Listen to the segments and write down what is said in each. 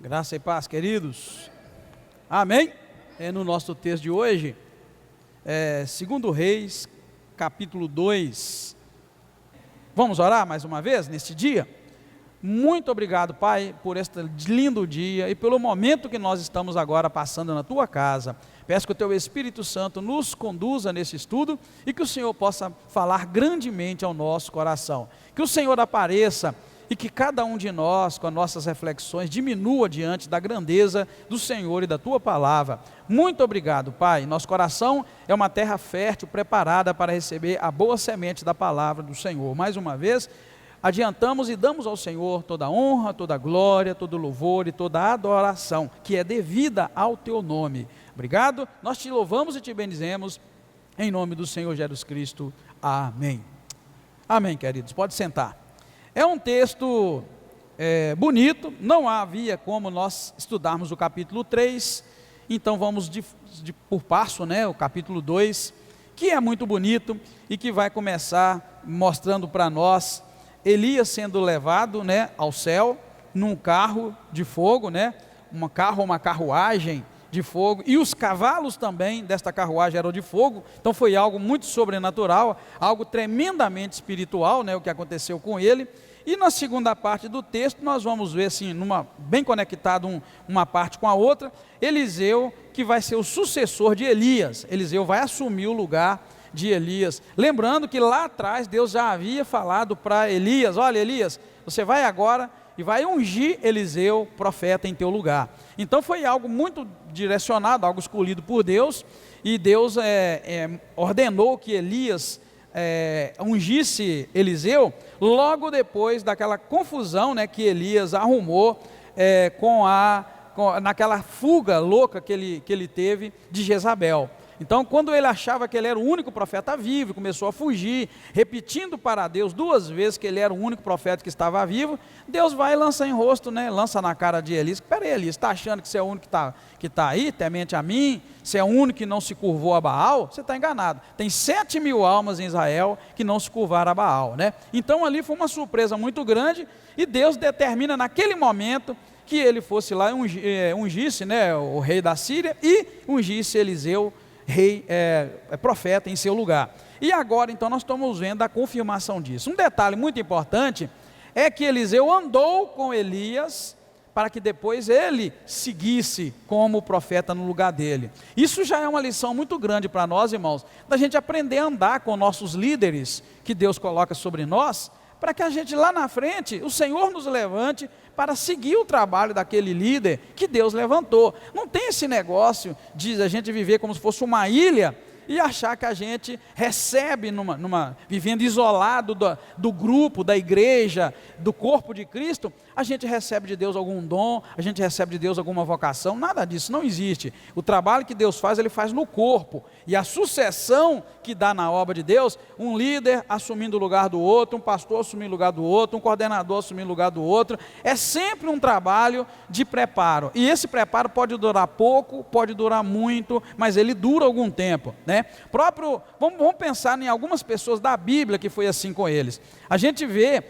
Graça e paz, queridos. Amém? No nosso texto de hoje, 2 Reis, capítulo 2. Vamos orar mais uma vez neste dia? Muito obrigado, Pai, por este lindo dia e pelo momento que nós estamos agora passando na Tua casa. Peço que o Teu Espírito Santo nos conduza nesse estudo e que o Senhor possa falar grandemente ao nosso coração. Que o Senhor apareça e que cada um de nós, com as nossas reflexões, diminua diante da grandeza do Senhor e da Tua palavra. Muito obrigado, Pai. Nosso coração é uma terra fértil, preparada para receber a boa semente da palavra do Senhor. Mais uma vez, adiantamos e damos ao Senhor toda a honra, toda a glória, todo o louvor e toda a adoração, que é devida ao Teu nome. Obrigado, nós Te louvamos e Te bendizemos, em nome do Senhor Jesus Cristo. Amém. Amém, queridos, pode sentar. É um texto bonito, não havia como nós estudarmos o capítulo 3, então vamos por passo, o capítulo 2, que é muito bonito e que vai começar mostrando para nós Elias sendo levado ao céu, num carro de fogo, uma carruagem de fogo, e os cavalos também desta carruagem eram de fogo, então foi algo muito sobrenatural, algo tremendamente espiritual, o que aconteceu com ele. E na segunda parte do texto nós vamos ver assim, bem conectado uma parte com a outra, Eliseu, que vai ser o sucessor de Elias. Eliseu vai assumir o lugar de Elias, lembrando que lá atrás Deus já havia falado para Elias: olha, Elias, você vai agora e vai ungir Eliseu, profeta, em teu lugar. Então foi algo muito direcionado, algo escolhido por Deus, e Deus ordenou que Elias ungisse Eliseu, logo depois daquela confusão que Elias arrumou naquela fuga louca que ele teve de Jezabel. Então, quando ele achava que ele era o único profeta vivo, começou a fugir, repetindo para Deus 2 vezes que ele era o único profeta que estava vivo, Deus vai e lança em rosto, lança na cara de Elias: espera aí, Elias, está achando que você é o único que está aí, temente a mim? Você é o único que não se curvou a Baal? Você está enganado. Tem 7.000 almas em Israel que não se curvaram a Baal, Então ali foi uma surpresa muito grande, e Deus determina naquele momento que ele fosse lá e ungisse o rei da Síria, e ungisse Eliseu, rei, profeta, em seu lugar. E agora então nós estamos vendo a confirmação disso. Um detalhe muito importante é que Eliseu andou com Elias para que depois ele seguisse como profeta no lugar dele. Isso já é uma lição muito grande para nós, irmãos, da gente aprender a andar com nossos líderes que Deus coloca sobre nós, para que a gente lá na frente, o Senhor nos levante para seguir o trabalho daquele líder que Deus levantou. Não tem esse negócio de a gente viver como se fosse uma ilha e achar que a gente recebe, vivendo isolado do grupo, da igreja, do corpo de Cristo, a gente recebe de Deus algum dom, a gente recebe de Deus alguma vocação. Nada disso, não existe. O trabalho que Deus faz, Ele faz no corpo, e a sucessão que dá na obra de Deus, um líder assumindo o lugar do outro, um pastor assumindo o lugar do outro, um coordenador assumindo o lugar do outro, é sempre um trabalho de preparo, e esse preparo pode durar pouco, pode durar muito, mas ele dura algum tempo, Vamos pensar em algumas pessoas da Bíblia que foi assim com eles. A gente vê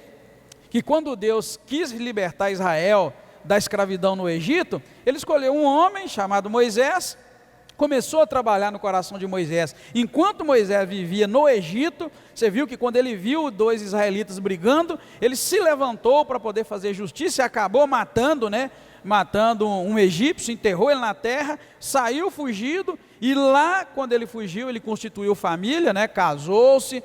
que quando Deus quis libertar Israel da escravidão no Egito, Ele escolheu um homem chamado Moisés, começou a trabalhar no coração de Moisés. Enquanto Moisés vivia no Egito, você viu que quando ele viu 2 israelitas brigando, ele se levantou para poder fazer justiça e acabou matando um egípcio, enterrou ele na terra, saiu fugido, e lá quando ele fugiu, ele constituiu família, casou-se,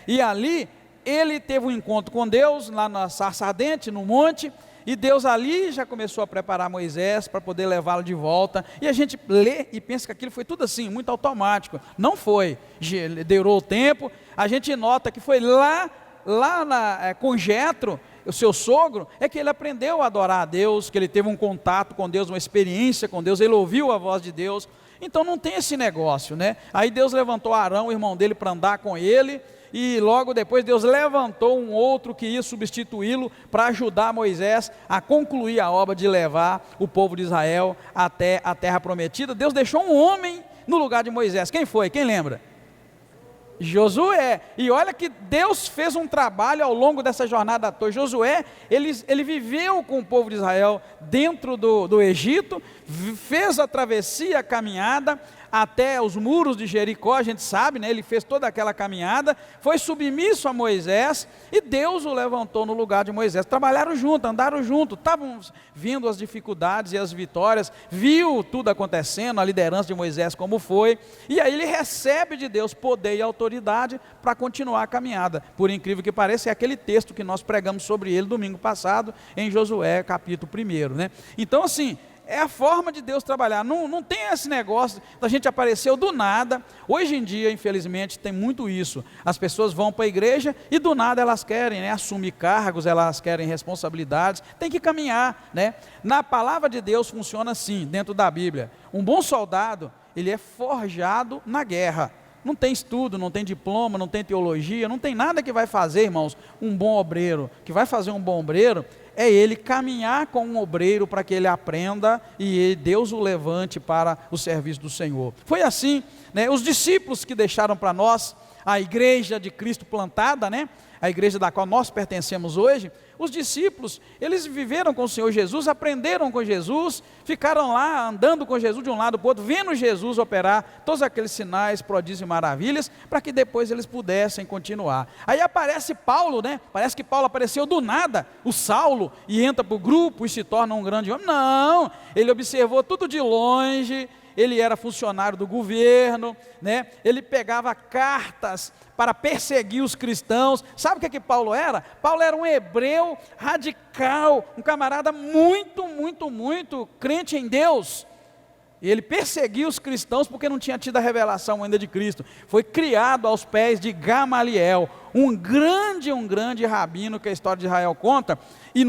e ali ele teve um encontro com Deus, lá na sarça ardente, no monte, e Deus ali já começou a preparar Moisés para poder levá-lo de volta, e a gente lê e pensa que aquilo foi tudo assim, muito automático. Não foi, durou o tempo. A gente nota que foi lá com Jetro, o seu sogro, é que ele aprendeu a adorar a Deus, que ele teve um contato com Deus, uma experiência com Deus, ele ouviu a voz de Deus. Então não tem esse negócio, Aí Deus levantou Arão, o irmão dele, para andar com ele, e logo depois Deus levantou um outro que ia substituí-lo para ajudar Moisés a concluir a obra de levar o povo de Israel até a terra prometida. Deus deixou um homem no lugar de Moisés. Quem foi? Quem lembra? Josué. E olha que Deus fez um trabalho ao longo dessa jornada toda. Josué, ele viveu com o povo de Israel dentro do Egito, fez a travessia, a caminhada, até os muros de Jericó, a gente sabe, né? Ele fez toda aquela caminhada, foi submisso a Moisés, e Deus o levantou no lugar de Moisés. Trabalharam junto, andaram junto, estavam vindo as dificuldades e as vitórias, viu tudo acontecendo, a liderança de Moisés como foi, e aí ele recebe de Deus poder e autoridade para continuar a caminhada. Por incrível que pareça, é aquele texto que nós pregamos sobre ele domingo passado, em Josué capítulo 1, né? Então assim, é a forma de Deus trabalhar, não tem esse negócio da gente apareceu do nada. Hoje em dia, infelizmente, tem muito isso, as pessoas vão para a igreja e do nada elas querem, né, assumir cargos, elas querem responsabilidades, tem que caminhar, né? Na palavra de Deus funciona assim, dentro da Bíblia, um bom soldado, ele é forjado na guerra, não tem estudo, não tem diploma, não tem teologia, não tem nada que vai fazer, irmãos, um bom obreiro. Que vai fazer um bom obreiro é ele caminhar com um obreiro para que ele aprenda e Deus o levante para o serviço do Senhor. Foi assim, né? Os discípulos que deixaram para nós a igreja de Cristo plantada, né? A igreja da qual nós pertencemos hoje, os discípulos, eles viveram com o Senhor Jesus, aprenderam com Jesus, ficaram lá andando com Jesus de um lado para o outro, vendo Jesus operar todos aqueles sinais, prodígios e maravilhas, para que depois eles pudessem continuar. Aí aparece Paulo, né? Parece que Paulo apareceu do nada, o Saulo, e entra para o grupo e se torna um grande homem. Não, ele observou tudo de longe, ele era funcionário do governo, né? Ele pegava cartas para perseguir os cristãos. Sabe o que Paulo era? Paulo era um hebreu radical, um camarada muito crente em Deus. E ele perseguia os cristãos porque não tinha tido a revelação ainda de Cristo. Foi criado aos pés de Gamaliel, um grande rabino que a história de Israel conta. E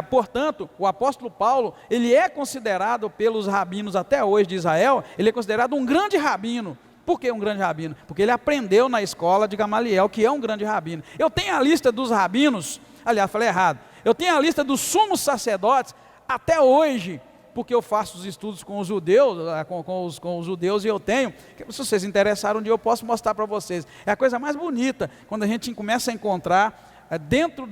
portanto, o apóstolo Paulo, ele é considerado pelos rabinos até hoje de Israel, ele é considerado um grande rabino. Por que um grande rabino? Porque ele aprendeu na escola de Gamaliel, que é um grande rabino. Eu tenho a lista dos rabinos, aliás, falei errado, eu tenho a lista dos sumos sacerdotes até hoje, porque eu faço os estudos com os judeus, com os judeus, e eu tenho, se vocês interessaram um dia eu posso mostrar para vocês. É a coisa mais bonita, quando a gente começa a encontrar dentro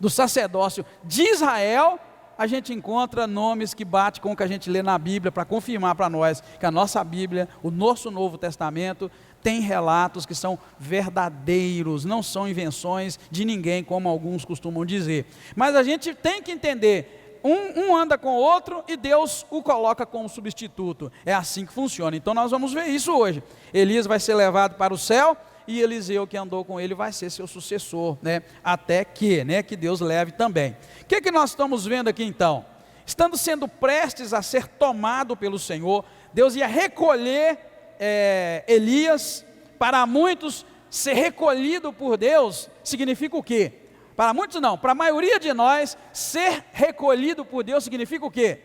do sacerdócio de Israel, a gente encontra nomes que batem com o que a gente lê na Bíblia, para confirmar para nós que a nossa Bíblia, o nosso Novo Testamento, tem relatos que são verdadeiros, não são invenções de ninguém, como alguns costumam dizer. Mas a gente tem que entender, um anda com o outro e Deus o coloca como substituto. É assim que funciona. Então nós vamos ver isso hoje. Elias vai ser levado para o céu, e Eliseu, que andou com ele, vai ser seu sucessor, né? Até que Deus leve também. O que nós estamos vendo aqui então? Estando sendo prestes a ser tomado pelo Senhor, Deus ia recolher Elias. Para muitos, ser recolhido por Deus significa o quê? Para muitos não, para a maioria de nós, ser recolhido por Deus significa o quê?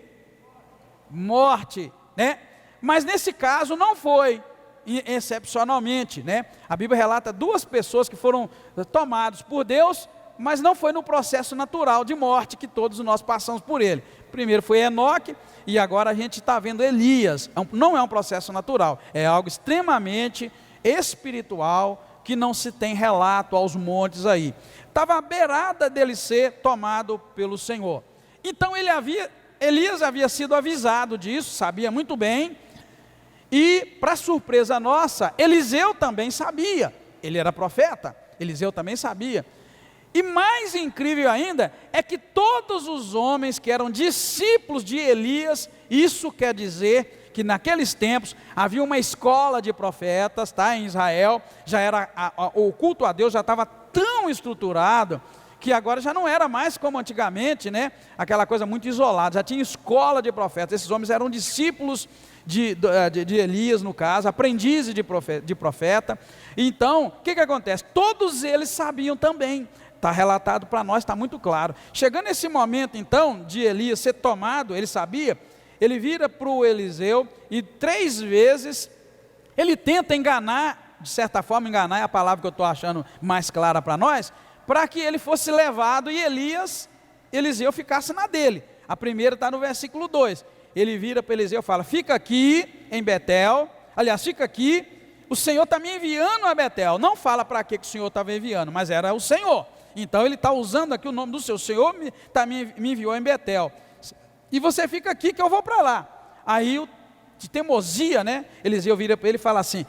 Morte, né? Mas nesse caso não foi, excepcionalmente, né? A Bíblia relata duas pessoas que foram tomadas por Deus, mas não foi no processo natural de morte que todos nós passamos por ele. Primeiro foi Enoque, e agora a gente está vendo Elias. Não é um processo natural, é algo extremamente espiritual, que não se tem relato aos montes aí. Estava à beirada dele ser tomado pelo Senhor. Então Elias havia sido avisado disso, sabia muito bem, e para surpresa nossa, Eliseu também sabia. Ele era profeta, Eliseu também sabia. E mais incrível ainda, é que todos os homens que eram discípulos de Elias, isso quer dizer que naqueles tempos havia uma escola de profetas, tá, em Israel, já era o culto a Deus já estava tão estruturado, que agora já não era mais como antigamente, né, aquela coisa muito isolada, já tinha escola de profetas. Esses homens eram discípulos de Elias, no caso, aprendizes de profeta. Então, o que acontece? Todos eles sabiam também. Está relatado para nós, está muito claro. Chegando esse momento então, de Elias ser tomado, ele sabia, ele vira para o Eliseu, e 3 vezes, ele tenta enganar, de certa forma enganar é a palavra que eu estou achando mais clara para nós, para que ele fosse levado e Eliseu ficasse na dele. A primeira está no versículo 2, ele vira para Eliseu e fala: fica aqui em Betel, aliás, fica aqui, o Senhor está me enviando a Betel. Não fala para que o Senhor estava enviando, mas era o Senhor. Então ele está usando aqui o nome do seu Senhor, me enviou em Betel. E você fica aqui que eu vou para lá. Aí, de teimosia, né? Eliseu vira para ele e fala assim: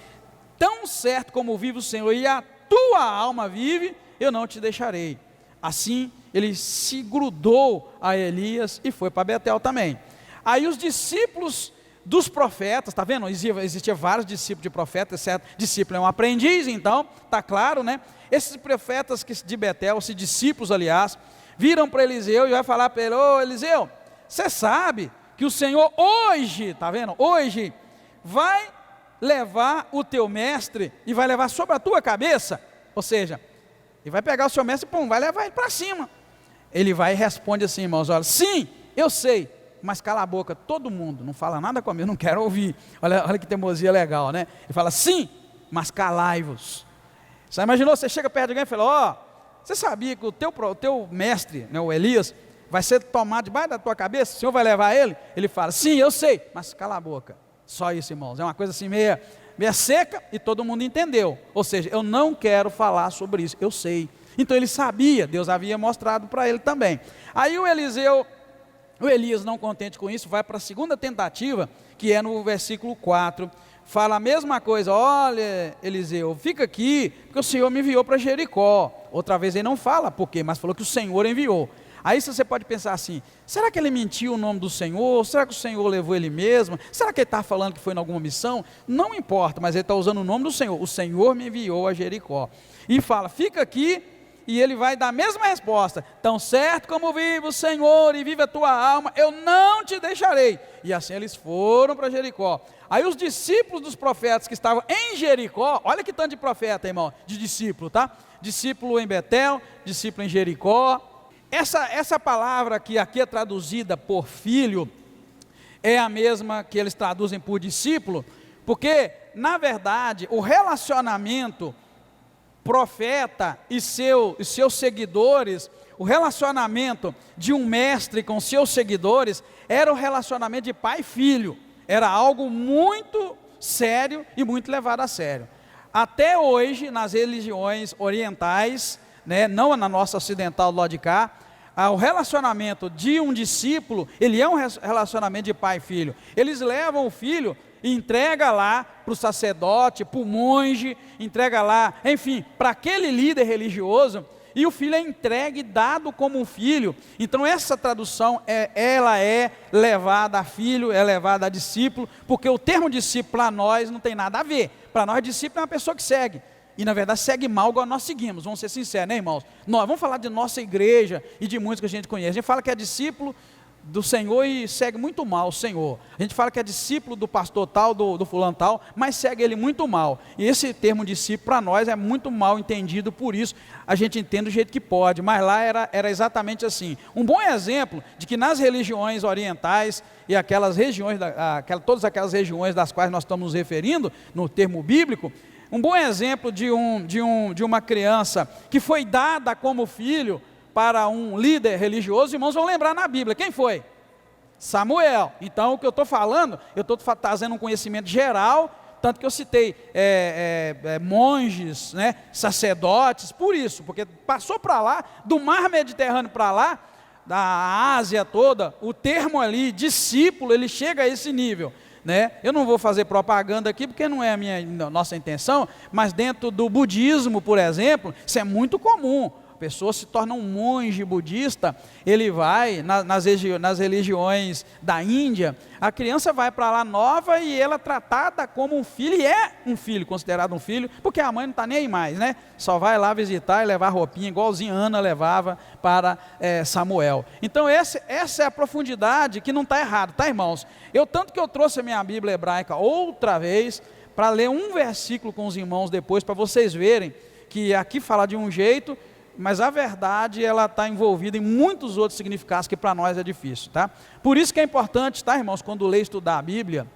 tão certo como vive o Senhor e a tua alma vive, eu não te deixarei. Assim, ele se grudou a Elias e foi para Betel também. Aí os discípulos dos profetas, está vendo? Existia vários discípulos de profetas, certo? Discípulo é um aprendiz, então, está claro, né? Esses profetas de Betel, esses discípulos, aliás, viram para Eliseu e vai falar para ele: ô Eliseu, você sabe que o Senhor hoje, está vendo? Hoje vai levar o teu mestre e vai levar sobre a tua cabeça, ou seja, ele vai pegar o seu mestre e pum, vai levar ele para cima. Ele vai e responde assim, irmãos, olha, sim, eu sei, mas cala a boca, todo mundo, não fala nada comigo, não quero ouvir. Olha que teimosia legal, né? Ele fala, sim, mas calai-vos. Você imaginou, você chega perto de alguém e fala, ó, você sabia que o teu mestre, né, o Elias, vai ser tomado debaixo da tua cabeça, o Senhor vai levar ele? Ele fala, sim, eu sei, mas cala a boca. Só isso, irmãos, é uma coisa assim meia seca e todo mundo entendeu. Ou seja, eu não quero falar sobre isso, eu sei. Então ele sabia, Deus havia mostrado para ele também. Aí o Elias, não contente com isso, vai para a segunda tentativa, que é no versículo 4, fala a mesma coisa: olha Eliseu, fica aqui, porque o Senhor me enviou para Jericó. Outra vez ele não fala por quê, mas falou que o Senhor enviou. Aí você pode pensar assim, será que ele mentiu o nome do Senhor? Será que o Senhor levou ele mesmo? Será que ele está falando que foi em alguma missão? Não importa, mas ele está usando o nome do Senhor. O Senhor me enviou a Jericó. E fala, fica aqui, e ele vai dar a mesma resposta: tão certo como vive o Senhor e vive a tua alma, eu não te deixarei. E assim eles foram para Jericó. Aí os discípulos dos profetas que estavam em Jericó, olha que tanto de profeta, irmão, de discípulo, tá? Discípulo em Betel, discípulo em Jericó. Essa palavra que aqui é traduzida por filho, é a mesma que eles traduzem por discípulo, porque, na verdade, o relacionamento profeta e seus seguidores, o relacionamento de um mestre com seus seguidores, era o relacionamento de pai e filho, era algo muito sério e muito levado a sério. Até hoje, nas religiões orientais, né, não na nossa ocidental do lado de cá, o relacionamento de um discípulo, ele é um relacionamento de pai e filho. Eles levam o filho e entrega lá para o sacerdote, para o monge, entrega lá, enfim, para aquele líder religioso, e o filho é entregue e dado como um filho. Então essa tradução, ela é levada a filho, é levada a discípulo, porque o termo discípulo para nós não tem nada a ver. Para nós discípulo é uma pessoa que segue, e na verdade segue mal igual nós seguimos, vamos ser sinceros, né, irmãos? Nós vamos falar de nossa igreja e de muitos que a gente conhece. A gente fala que é discípulo do Senhor e segue muito mal o Senhor. A gente fala que é discípulo do pastor tal, do fulano tal, mas segue ele muito mal. E esse termo discípulo para nós é muito mal entendido, por isso a gente entende do jeito que pode, mas lá era exatamente assim. Um bom exemplo de que nas religiões orientais e aquelas regiões, todas aquelas regiões das quais nós estamos nos referindo, no termo bíblico, um bom exemplo de uma criança que foi dada como filho para um líder religioso, irmãos vão lembrar na Bíblia, quem foi? Samuel. Então o que eu estou falando, eu estou trazendo um conhecimento geral, tanto que eu citei monges, né, sacerdotes, por isso, porque passou para lá, do mar Mediterrâneo para lá, da Ásia toda, o termo ali, discípulo, ele chega a esse nível. Né? Eu não vou fazer propaganda aqui porque não é a nossa intenção, mas dentro do budismo, por exemplo, isso é muito comum. A pessoa se torna um monge budista, ele vai nas religiões da Índia, a criança vai para lá nova e ela é tratada como um filho, e é um filho, considerado um filho, porque a mãe não está nem aí mais, né? Só vai lá visitar e levar roupinha, igualzinho Ana levava para Samuel. Então essa é a profundidade que não está errado, tá, irmãos? Tanto que eu trouxe a minha Bíblia hebraica outra vez, para ler um versículo com os irmãos depois, para vocês verem que aqui fala de um jeito, mas a verdade ela está envolvida em muitos outros significados que para nós é difícil, tá? Por isso que é importante, tá, irmãos, quando ler e estudar a Bíblia,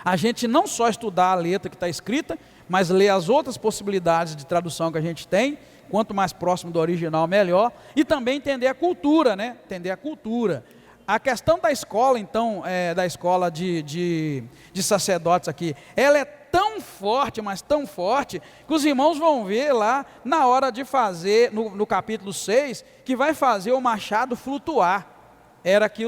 a gente não só estudar a letra que está escrita, mas ler as outras possibilidades de tradução que a gente tem, quanto mais próximo do original melhor, e também entender a cultura, né? Entender a cultura. a questão da escola, então, da escola de sacerdotes aqui, ela é tão forte, mas tão forte, que os irmãos vão ver lá, na hora de fazer, no capítulo 6, que vai fazer o machado flutuar. Era que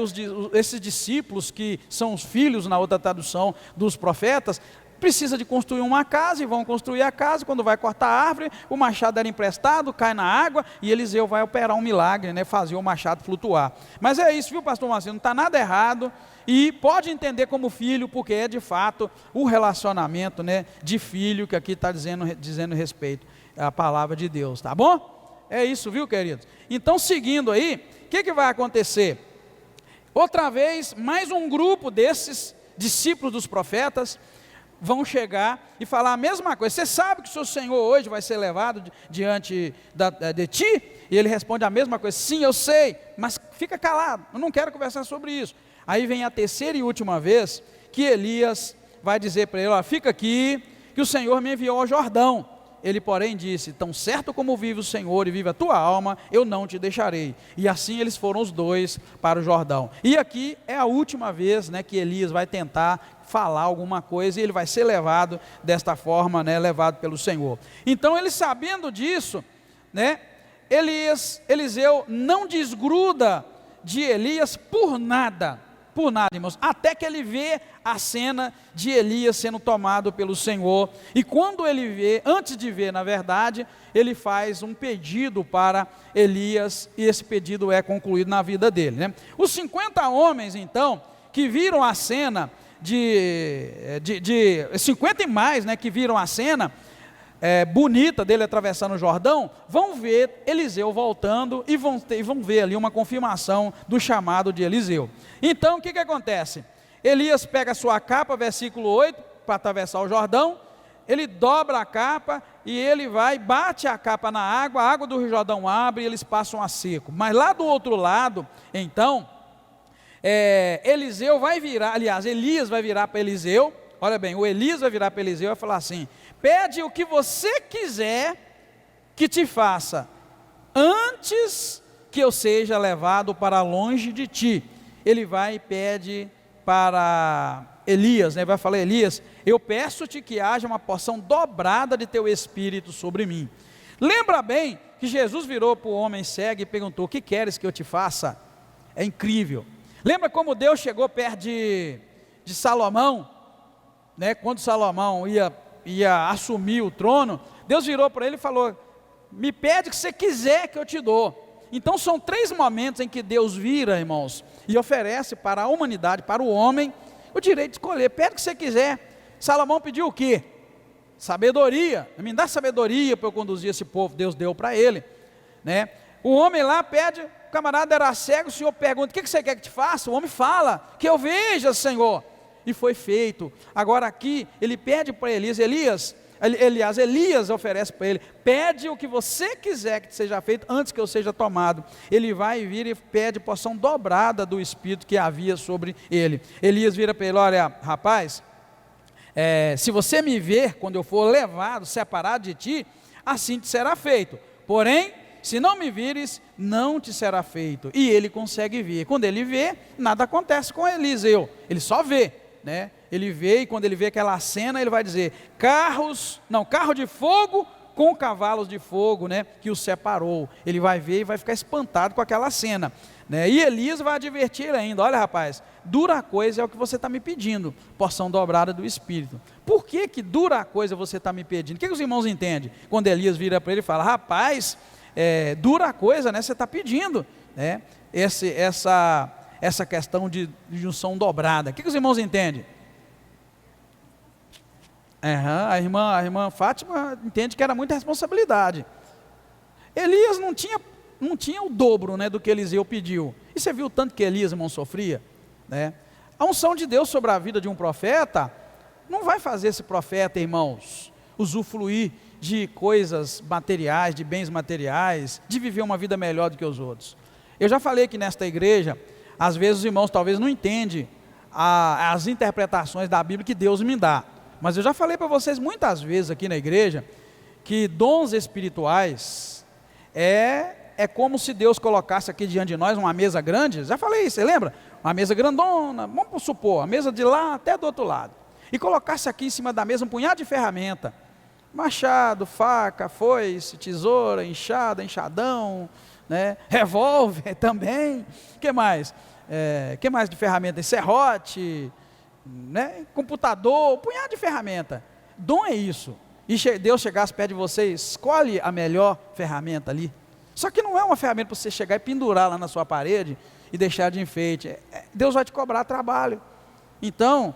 esses discípulos, que são os filhos, na outra tradução, dos profetas, precisa de construir uma casa, e vão construir a casa. Quando vai cortar a árvore, o machado era emprestado, cai na água, e Eliseu vai operar um milagre, né, fazer o machado flutuar. Mas é isso, viu, pastor Marcelo, não está nada errado, e pode entender como filho, porque é de fato o relacionamento, né, de filho, que aqui está dizendo respeito à palavra de Deus, tá bom? É isso, viu, queridos? Então, seguindo aí, o que vai acontecer? Outra vez, mais um grupo desses discípulos dos profetas vão chegar e falar a mesma coisa. Você sabe que o seu Senhor hoje vai ser levado diante de ti? E ele responde a mesma coisa: sim, eu sei, mas fica calado, eu não quero conversar sobre isso. Aí vem a terceira e última vez que Elias vai dizer para ele: ó, fica aqui, que o Senhor me enviou ao Jordão. Ele, porém, disse: tão certo como vive o Senhor e vive a tua alma, eu não te deixarei. E assim eles foram os dois para o Jordão. E aqui é a última vez, né, que Elias vai tentar falar alguma coisa, e ele vai ser levado desta forma, né, levado pelo Senhor. Então, ele, sabendo disso, né, Eliseu não desgruda de Elias por nada, irmãos, até que ele vê a cena de Elias sendo tomado pelo Senhor. E quando ele vê, antes de ver, na verdade, ele faz um pedido para Elias, e esse pedido é concluído na vida dele, né? Os 50 homens, então, que viram a cena de 50 e mais, né, que viram a cena bonita dele atravessando o Jordão, vão ver Eliseu voltando, e vão ver ali uma confirmação do chamado de Eliseu. Então, o que acontece? Elias pega a sua capa, versículo 8, para atravessar o Jordão. Ele dobra a capa, e ele vai, bate a capa na água, a água do Jordão abre, e eles passam a seco. Mas lá do outro lado, então, Elias vai virar para Eliseu. Olha bem, o Elias vai virar para Eliseu e vai falar assim: pede o que você quiser que te faça, antes que eu seja levado para longe de ti. Ele vai e pede para Elias, né? Vai falar: Elias, eu peço-te que haja uma porção dobrada de teu espírito sobre mim. Lembra bem que Jesus virou para o homem cego e perguntou: o que queres que eu te faça? É incrível. Lembra como Deus chegou perto de Salomão, né? Quando Salomão ia assumir o trono, Deus virou para ele e falou: me pede o que você quiser que eu te dou. Então são 3 momentos em que Deus vira, irmãos, e oferece para a humanidade, para o homem, o direito de escolher. Pede o que você quiser. Salomão pediu o quê? Sabedoria. Me dá sabedoria para eu conduzir esse povo. Deus deu para ele, né? O homem lá pede, o camarada era cego, o Senhor pergunta: o que você quer que te faça? O homem fala: que eu veja, Senhor. E foi feito. Agora aqui, ele pede para Elias oferece para ele: pede o que você quiser que seja feito, antes que eu seja tomado. Ele vai vir e pede porção dobrada do Espírito que havia sobre ele. Elias vira para ele: olha, rapaz, se você me ver quando eu for levado, separado de ti, assim te será feito. Porém, se não me vires, não te será feito. E ele consegue ver. Quando ele vê, nada acontece com Eliseu. Ele só vê, né? Ele vê, e quando ele vê aquela cena, ele vai dizer: carro de fogo com cavalos de fogo, né, que o separou. Ele vai ver e vai ficar espantado com aquela cena, né? E Elias vai advertir ele ainda: olha, rapaz, dura coisa é o que você está me pedindo, porção dobrada do Espírito. Por que dura coisa você está me pedindo? O que os irmãos entendem quando Elias vira para ele e fala: rapaz, dura coisa, né, você está pedindo, né, essa questão de junção dobrada? O que os irmãos entendem? A irmã Fátima entende que era muita responsabilidade. Elias não tinha o dobro, né, do que Eliseu pediu. E você viu o tanto que Elias, irmão, sofria, né? A unção de Deus sobre a vida de um profeta não vai fazer esse profeta, irmãos, usufruir de coisas materiais, de bens materiais, de viver uma vida melhor do que os outros. Eu já falei que nesta igreja, às vezes os irmãos talvez não entendem as interpretações da Bíblia que Deus me dá. Mas eu já falei para vocês muitas vezes aqui na igreja, que dons espirituais É como se Deus colocasse aqui diante de nós uma mesa grande, já falei isso, você lembra? Uma mesa grandona, vamos supor, a mesa de lá até do outro lado, e colocasse aqui em cima da mesa um punhado de ferramenta, machado, faca, foice, tesoura, enxada, enxadão, né? Revólver também, que mais? Que mais de ferramenta? Serrote, né? Computador, um punhado de ferramenta. Dom é isso. E Deus chegasse perto de você, escolhe a melhor ferramenta ali. Só que não é uma ferramenta para você chegar e pendurar lá na sua parede e deixar de enfeite. Deus vai te cobrar trabalho. Então,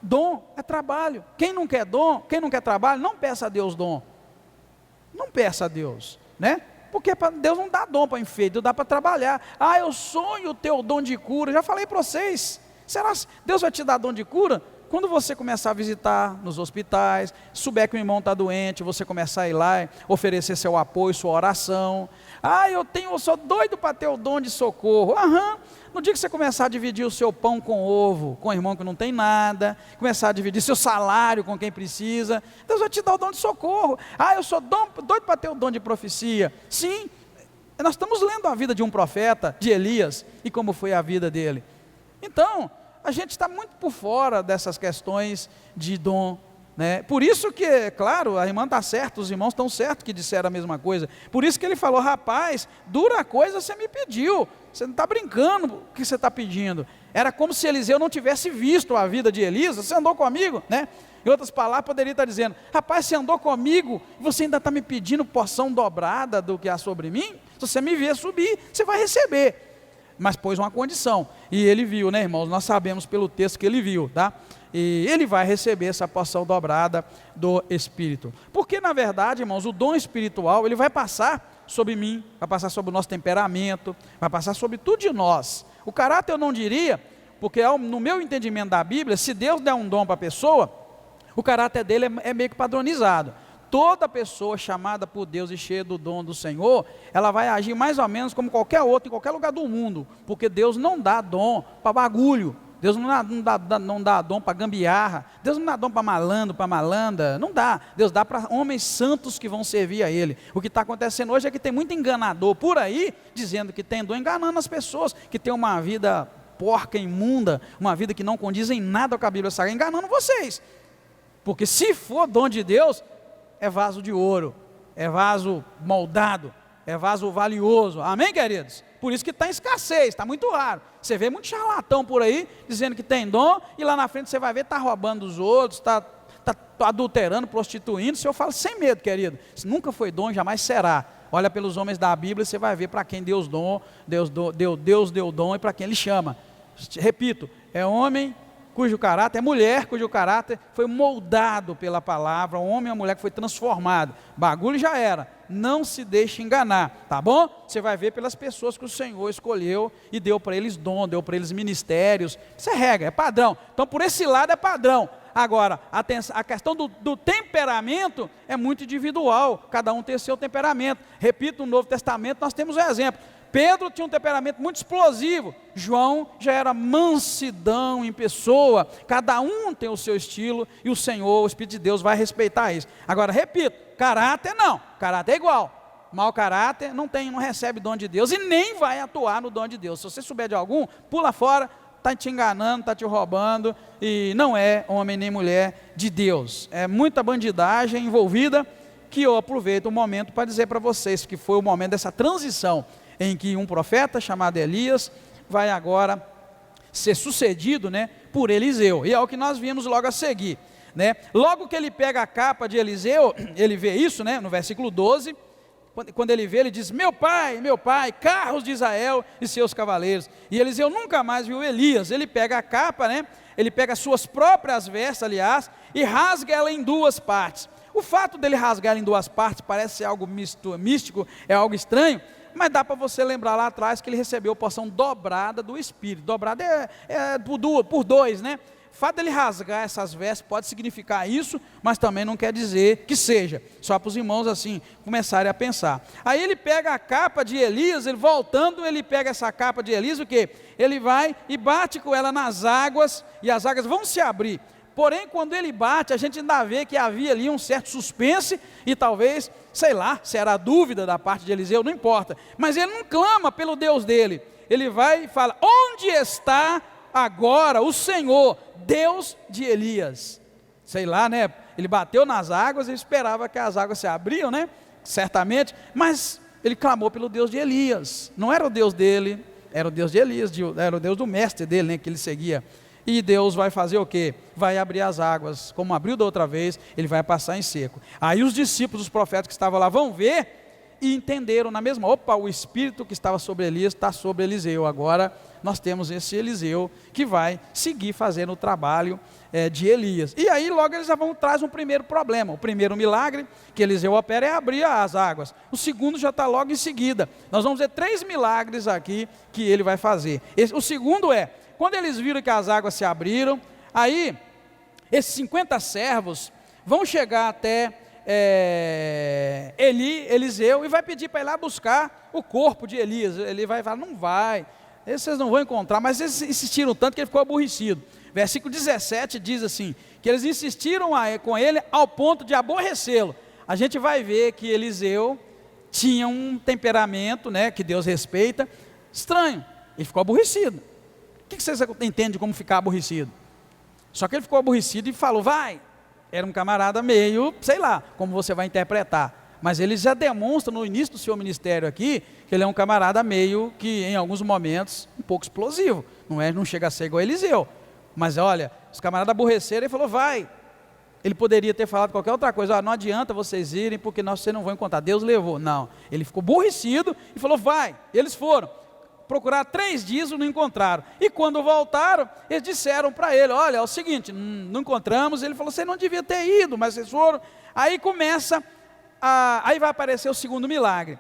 dom é trabalho. Quem não quer dom, quem não quer trabalho, não peça a Deus dom. Não peça a Deus, né? Porque Deus não dá dom para enfeite, Deus dá para trabalhar. Eu sonho ter o dom de cura. Já falei para vocês. Será que Deus vai te dar dom de cura? Quando você começar a visitar nos hospitais, souber que o irmão está doente, você começar a ir lá e oferecer seu apoio, sua oração. Eu sou doido para ter o dom de socorro. No dia que você começar a dividir o seu pão com ovo, com o irmão que não tem nada, começar a dividir seu salário com quem precisa, Deus vai te dar o dom de socorro. Eu sou doido para ter o dom de profecia. Sim, nós estamos lendo a vida de um profeta, de Elias, e como foi a vida dele. Então, a gente está muito por fora dessas questões de dom, né? Por isso que, claro, a irmã está certa, os irmãos estão certos que disseram a mesma coisa. Por isso que ele falou: rapaz, dura coisa você me pediu, você não está brincando o que você está pedindo. Era como se Eliseu não tivesse visto a vida de Elisa. Você andou comigo, né? Em outras palavras, poderia estar dizendo: rapaz, você andou comigo, você ainda está me pedindo porção dobrada do que há sobre mim? Se você me ver subir, você vai receber. Mas pôs uma condição, e ele viu, né, irmãos? Nós sabemos pelo texto que ele viu, tá? E ele vai receber essa porção dobrada do Espírito. Porque na verdade, irmãos, o dom espiritual, ele vai passar sobre mim, vai passar sobre o nosso temperamento, vai passar sobre tudo de nós. O caráter eu não diria, porque no meu entendimento da Bíblia, se Deus der um dom para a pessoa, o caráter dele é meio que padronizado. Toda pessoa chamada por Deus e cheia do dom do Senhor, ela vai agir mais ou menos como qualquer outro, em qualquer lugar do mundo, porque Deus não dá dom para bagulho, Deus não dá dom para gambiarra, Deus não dá dom para malandro, para malandra, não dá. Deus dá para homens santos que vão servir a Ele. O que está acontecendo hoje é que tem muito enganador por aí, dizendo que tem dom, enganando as pessoas, que tem uma vida porca, imunda, uma vida que não condiz em nada com a Bíblia Sagrada, enganando vocês, porque se for dom de Deus, é vaso de ouro, é vaso moldado, é vaso valioso, amém, queridos? Por isso que está em escassez, está muito raro. Você vê muito charlatão por aí, dizendo que tem dom, e lá na frente você vai ver, está roubando os outros, está adulterando, prostituindo. Se eu falo sem medo, querido, isso nunca foi dom, jamais será. Olha pelos homens da Bíblia, você vai ver para quem Deus deu dom e para quem Ele chama. Repito, é homem cujo caráter, é mulher cujo caráter foi moldado pela palavra, um homem ou mulher que foi transformado. Bagulho já era, não se deixe enganar, tá bom? Você vai ver pelas pessoas que o Senhor escolheu e deu para eles dom, deu para eles ministérios. Isso é regra, é padrão. Então por esse lado é padrão. Agora, a questão do temperamento é muito individual, cada um tem seu temperamento. Repito, no Novo Testamento nós temos um exemplo. Pedro tinha um temperamento muito explosivo, João já era mansidão em pessoa, cada um tem o seu estilo, e o Senhor, o Espírito de Deus vai respeitar isso. Agora, repito, caráter não, caráter é igual, mau caráter não recebe dom de Deus, e nem vai atuar no dom de Deus. Se você souber de algum, pula fora, está te enganando, está te roubando, e não é homem nem mulher de Deus, é muita bandidagem envolvida, que eu aproveito o momento para dizer para vocês, que foi o momento dessa transição, em que um profeta chamado Elias vai agora ser sucedido, né, por Eliseu, e é o que nós vimos logo a seguir, né? Logo que ele pega a capa de Eliseu, ele vê isso, né, no versículo 12, quando ele vê, ele diz: meu pai, carros de Israel e seus cavaleiros. E Eliseu nunca mais viu Elias. Ele pega a capa, né, ele pega as suas próprias vestes, aliás, e rasga ela em duas partes. O fato dele rasgar ela em duas partes parece ser algo místico, é algo estranho, mas dá para você lembrar lá atrás que ele recebeu porção dobrada do Espírito. Dobrada por dois, né? O fato dele rasgar essas vestes pode significar isso, mas também não quer dizer que seja. Só para os irmãos assim começarem a pensar. Aí ele pega a capa de Elias, ele voltando, ele pega essa capa de Elias, o quê? Ele vai e bate com ela nas águas, e as águas vão se abrir. Porém, quando ele bate, a gente ainda vê que havia ali um certo suspense e talvez, sei lá, se era dúvida da parte de Eliseu, não importa. Mas ele não clama pelo Deus dele. Ele vai e fala: onde está agora o Senhor, Deus de Elias? Sei lá, né? Ele bateu nas águas e esperava que as águas se abriam, né? Certamente, mas ele clamou pelo Deus de Elias. Não era o Deus dele, era o Deus de Elias, era o Deus do mestre dele, né? Que ele seguia. E Deus vai fazer o quê? Vai abrir as águas, como abriu da outra vez, ele vai passar em seco. Aí os discípulos, os profetas que estavam lá, vão ver e entenderam na mesma: opa, o espírito que estava sobre Elias está sobre Eliseu. Agora nós temos esse Eliseu que vai seguir fazendo o trabalho de Elias. E aí logo eles já vão trazer um primeiro problema. O primeiro milagre que Eliseu opera é abrir as águas. O segundo já está logo em seguida. Nós vamos ver 3 milagres aqui que ele vai fazer. O segundo é: quando eles viram que as águas se abriram, aí esses 50 servos vão chegar até Eliseu e vai pedir para ir lá buscar o corpo de Elias. Ele vai falar: não vai, vocês não vão encontrar. Mas eles insistiram tanto que ele ficou aborrecido. Versículo 17 diz assim, que eles insistiram com ele ao ponto de aborrecê-lo. A gente vai ver que Eliseu tinha um temperamento, né, que Deus respeita, estranho. Ele ficou aborrecido. O que vocês entendem de como ficar aborrecido? Só que ele ficou aborrecido e falou: vai. Era um camarada meio, sei lá, como você vai interpretar. Mas ele já demonstra no início do seu ministério aqui, que ele é um camarada meio que, em alguns momentos, um pouco explosivo. Não chega a ser igual a Eliseu. Mas olha, os camaradas aborreceram e falou: vai. Ele poderia ter falado qualquer outra coisa: não adianta vocês irem, porque vocês não vão encontrar, Deus levou. Não, ele ficou aborrecido e falou: vai. Eles foram. Procuraram 3 dias e não encontraram. E quando voltaram, eles disseram para ele: olha, é o seguinte, não encontramos. Ele falou: você não devia ter ido, mas vocês foram. Aí aí vai aparecer o segundo milagre.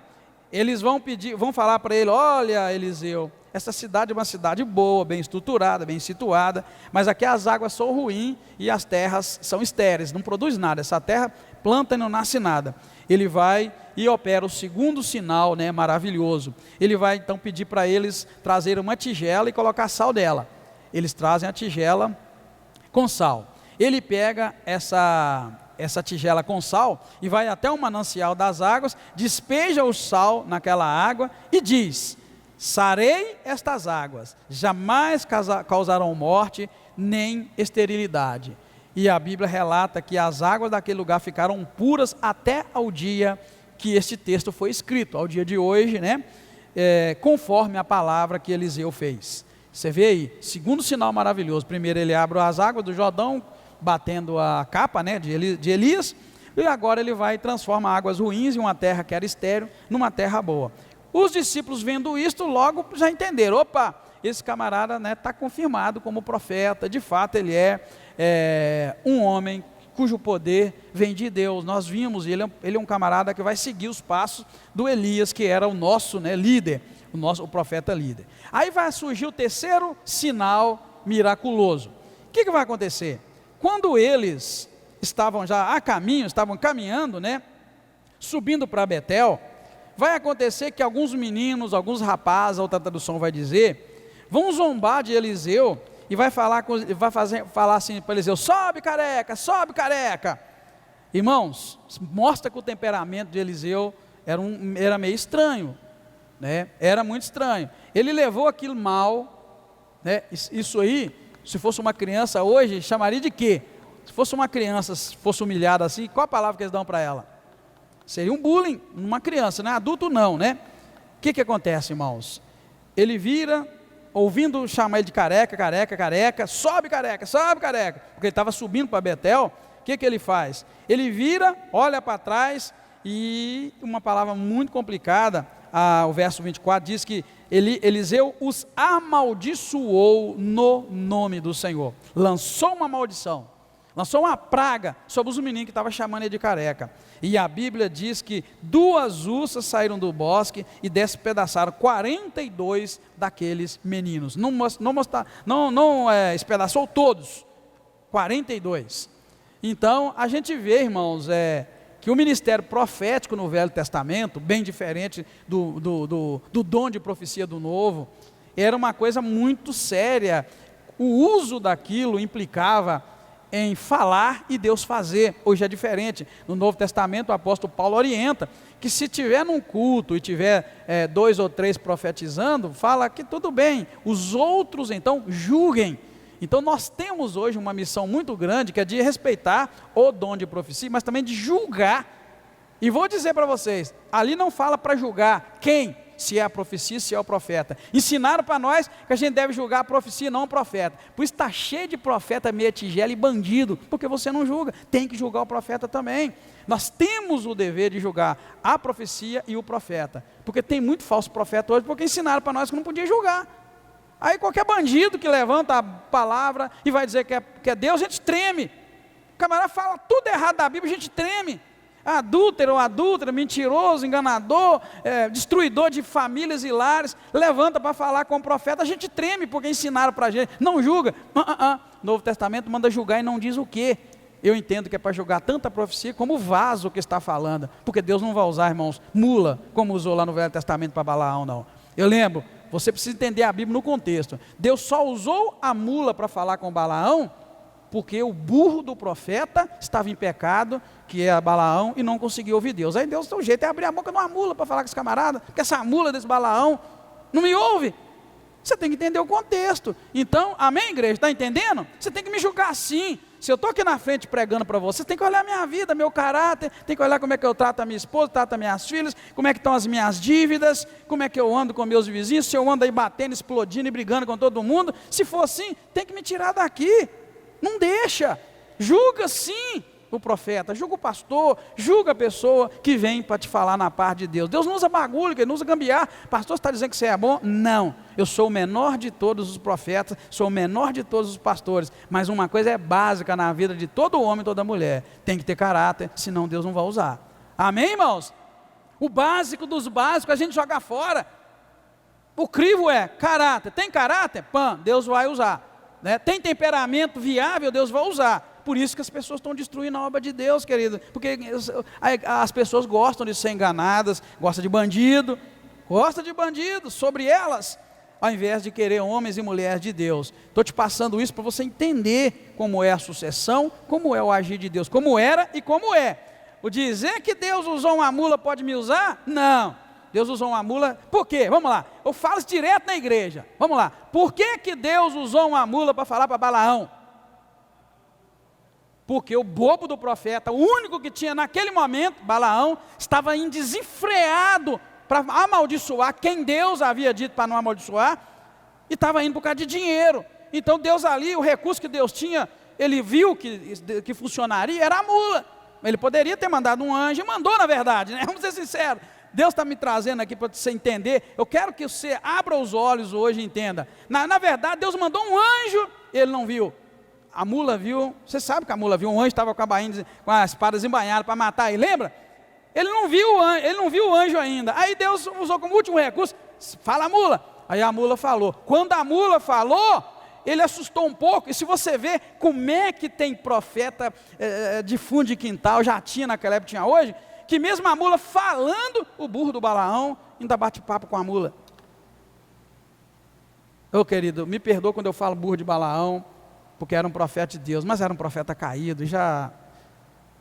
Eles vão falar para ele: olha, Eliseu, essa cidade é uma cidade boa, bem estruturada, bem situada, mas aqui as águas são ruins e as terras são estéreis, não produz nada. Essa terra planta e não nasce nada. Ele vai e opera o segundo sinal, né, maravilhoso. Ele vai então pedir para eles trazerem uma tigela e colocar sal dela. Eles trazem a tigela com sal. Ele pega essa tigela com sal e vai até o manancial das águas, despeja o sal naquela água e diz: sarei estas águas, jamais causarão morte nem esterilidade. E a Bíblia relata que as águas daquele lugar ficaram puras até ao dia que este texto foi escrito, ao dia de hoje, né? Conforme a palavra que Eliseu fez. Você vê aí, segundo sinal maravilhoso. Primeiro ele abre as águas do Jordão, batendo a capa, né, de Elias, e agora ele vai e transforma águas ruins em uma terra que era estéril, numa terra boa. Os discípulos, vendo isto, logo já entenderam: opa, esse camarada está confirmado como profeta. De fato ele é um homem cujo poder vem de Deus. Nós vimos, ele é um camarada que vai seguir os passos do Elias, que era o nosso, né, líder, o profeta líder. Aí vai surgir o terceiro sinal miraculoso. O que vai acontecer? Quando eles estavam já a caminho, estavam caminhando, né, subindo para Betel, vai acontecer que alguns meninos, alguns rapazes, a outra tradução vai dizer, vão zombar de Eliseu e vai falar assim para Eliseu: sobe careca, sobe careca. Irmãos, mostra que o temperamento de Eliseu era meio estranho, né? Era muito estranho. Ele levou aquilo mal, né? Isso aí, se fosse uma criança hoje, chamaria de quê? Se fosse uma criança, fosse humilhada assim, qual a palavra que eles dão para ela? Seria um bullying numa criança, né? Adulto não, né? O que acontece, irmãos? Ele vira, ouvindo chamar ele de careca, sobe careca, porque ele estava subindo para Betel. O que ele faz? Ele vira, olha para trás e uma palavra muito complicada, o verso 24 diz que Eliseu os amaldiçoou no nome do Senhor, lançou uma maldição, lançou uma praga sobre os meninos que estavam chamando ele de careca. E a Bíblia diz que 2 ursas saíram do bosque e despedaçaram 42 daqueles meninos. Não espedaçou todos, 42. Então a gente vê, irmãos, que o ministério profético no Velho Testamento, bem diferente do dom de profecia do Novo, era uma coisa muito séria. O uso daquilo implicava em falar e Deus fazer. Hoje é diferente. No Novo Testamento o apóstolo Paulo orienta que se tiver num culto e tiver 2 ou 3 profetizando, fala que tudo bem, os outros então julguem. Então nós temos hoje uma missão muito grande, que é de respeitar o dom de profecia, mas também de julgar. E vou dizer para vocês, ali não fala para julgar quem, se é a profecia, se é o profeta. Ensinaram para nós que a gente deve julgar a profecia, não o profeta. Por isso está cheio de profeta meia tigela e bandido, porque você não julga, tem que julgar o profeta também. Nós temos o dever de julgar a profecia e o profeta, porque tem muito falso profeta hoje, porque ensinaram para nós que não podia julgar. Aí qualquer bandido que levanta a palavra e vai dizer que é Deus, a gente treme. O camarada fala tudo errado da Bíblia, a gente treme. Adúltero ou adúltera, mentiroso, enganador, destruidor de famílias e lares, levanta para falar com o profeta, a gente treme, porque ensinaram para a gente, não julga. Novo Testamento manda julgar e não diz o quê. Eu entendo que é para julgar tanto a profecia como o vaso que está falando, porque Deus não vai usar, irmãos, mula, como usou lá no Velho Testamento para Balaão, não. Eu lembro, você precisa entender a Bíblia no contexto. Deus só usou a mula para falar com Balaão, porque o burro do profeta estava em pecado, que é Balaão, e não conseguiu ouvir Deus. Aí Deus tem um jeito, é abrir a boca de uma mula para falar com esse camarada, porque essa mula desse Balaão não me ouve. Você tem que entender o contexto. Então, amém, igreja? Está entendendo? Você tem que me julgar assim. Se eu estou aqui na frente pregando para você, tem que olhar a minha vida, meu caráter, tem que olhar como é que eu trato a minha esposa, trato as minhas filhas, como é que estão as minhas dívidas, como é que eu ando com meus vizinhos, se eu ando aí batendo, explodindo e brigando com todo mundo. Se for assim, tem que me tirar daqui. Não deixa. Julga sim o profeta, julga o pastor, julga a pessoa que vem para te falar na parte de Deus. Deus não usa bagulho, Ele não usa gambiarra. Pastor, você está dizendo que você é bom? Não, eu sou o menor de todos os profetas, sou o menor de todos os pastores, mas uma coisa é básica na vida de todo homem e toda mulher, tem que ter caráter, senão Deus não vai usar. Amém, irmãos? O básico dos básicos a gente joga fora. O crivo é caráter. Tem caráter? Deus vai usar, né? Tem temperamento viável? Deus vai usar. Por isso que as pessoas estão destruindo a obra de Deus, querido, porque as pessoas gostam de ser enganadas, gostam de bandido sobre elas, ao invés de querer homens e mulheres de Deus. Estou te passando isso para você entender como é a sucessão, como é o agir de Deus, como era e como é. O dizer que Deus usou uma mula pode me usar? Não. Deus usou uma mula, por quê? Vamos lá, eu falo isso direto na igreja, vamos lá. Por que Deus usou uma mula para falar para Balaão? Porque o bobo do profeta, o único que tinha naquele momento, Balaão, estava indo desenfreado para amaldiçoar quem Deus havia dito para não amaldiçoar, e estava indo por causa de dinheiro. Então Deus ali, o recurso que Deus tinha, ele viu que funcionaria, era a mula. Ele poderia ter mandado um anjo, e mandou na verdade, né? Vamos ser sinceros. Deus está me trazendo aqui para você entender. Eu quero que você abra os olhos hoje e entenda. Na verdade, Deus mandou um anjo, ele não viu. A mula viu, você sabe que a mula viu, um anjo estava com a bainha, com as espadas embainhadas para matar, e lembra? Ele não viu o anjo ainda. Aí Deus usou como último recurso, fala a mula. Aí a mula falou. Quando a mula falou, ele assustou um pouco. E se você vê como é que tem profeta de fundo de quintal, já tinha naquela época, tinha hoje, que mesmo a mula falando, o burro do Balaão ainda bate papo com a mula. Ô querido, me perdoa quando eu falo burro de Balaão, porque era um profeta de Deus, mas era um profeta caído, já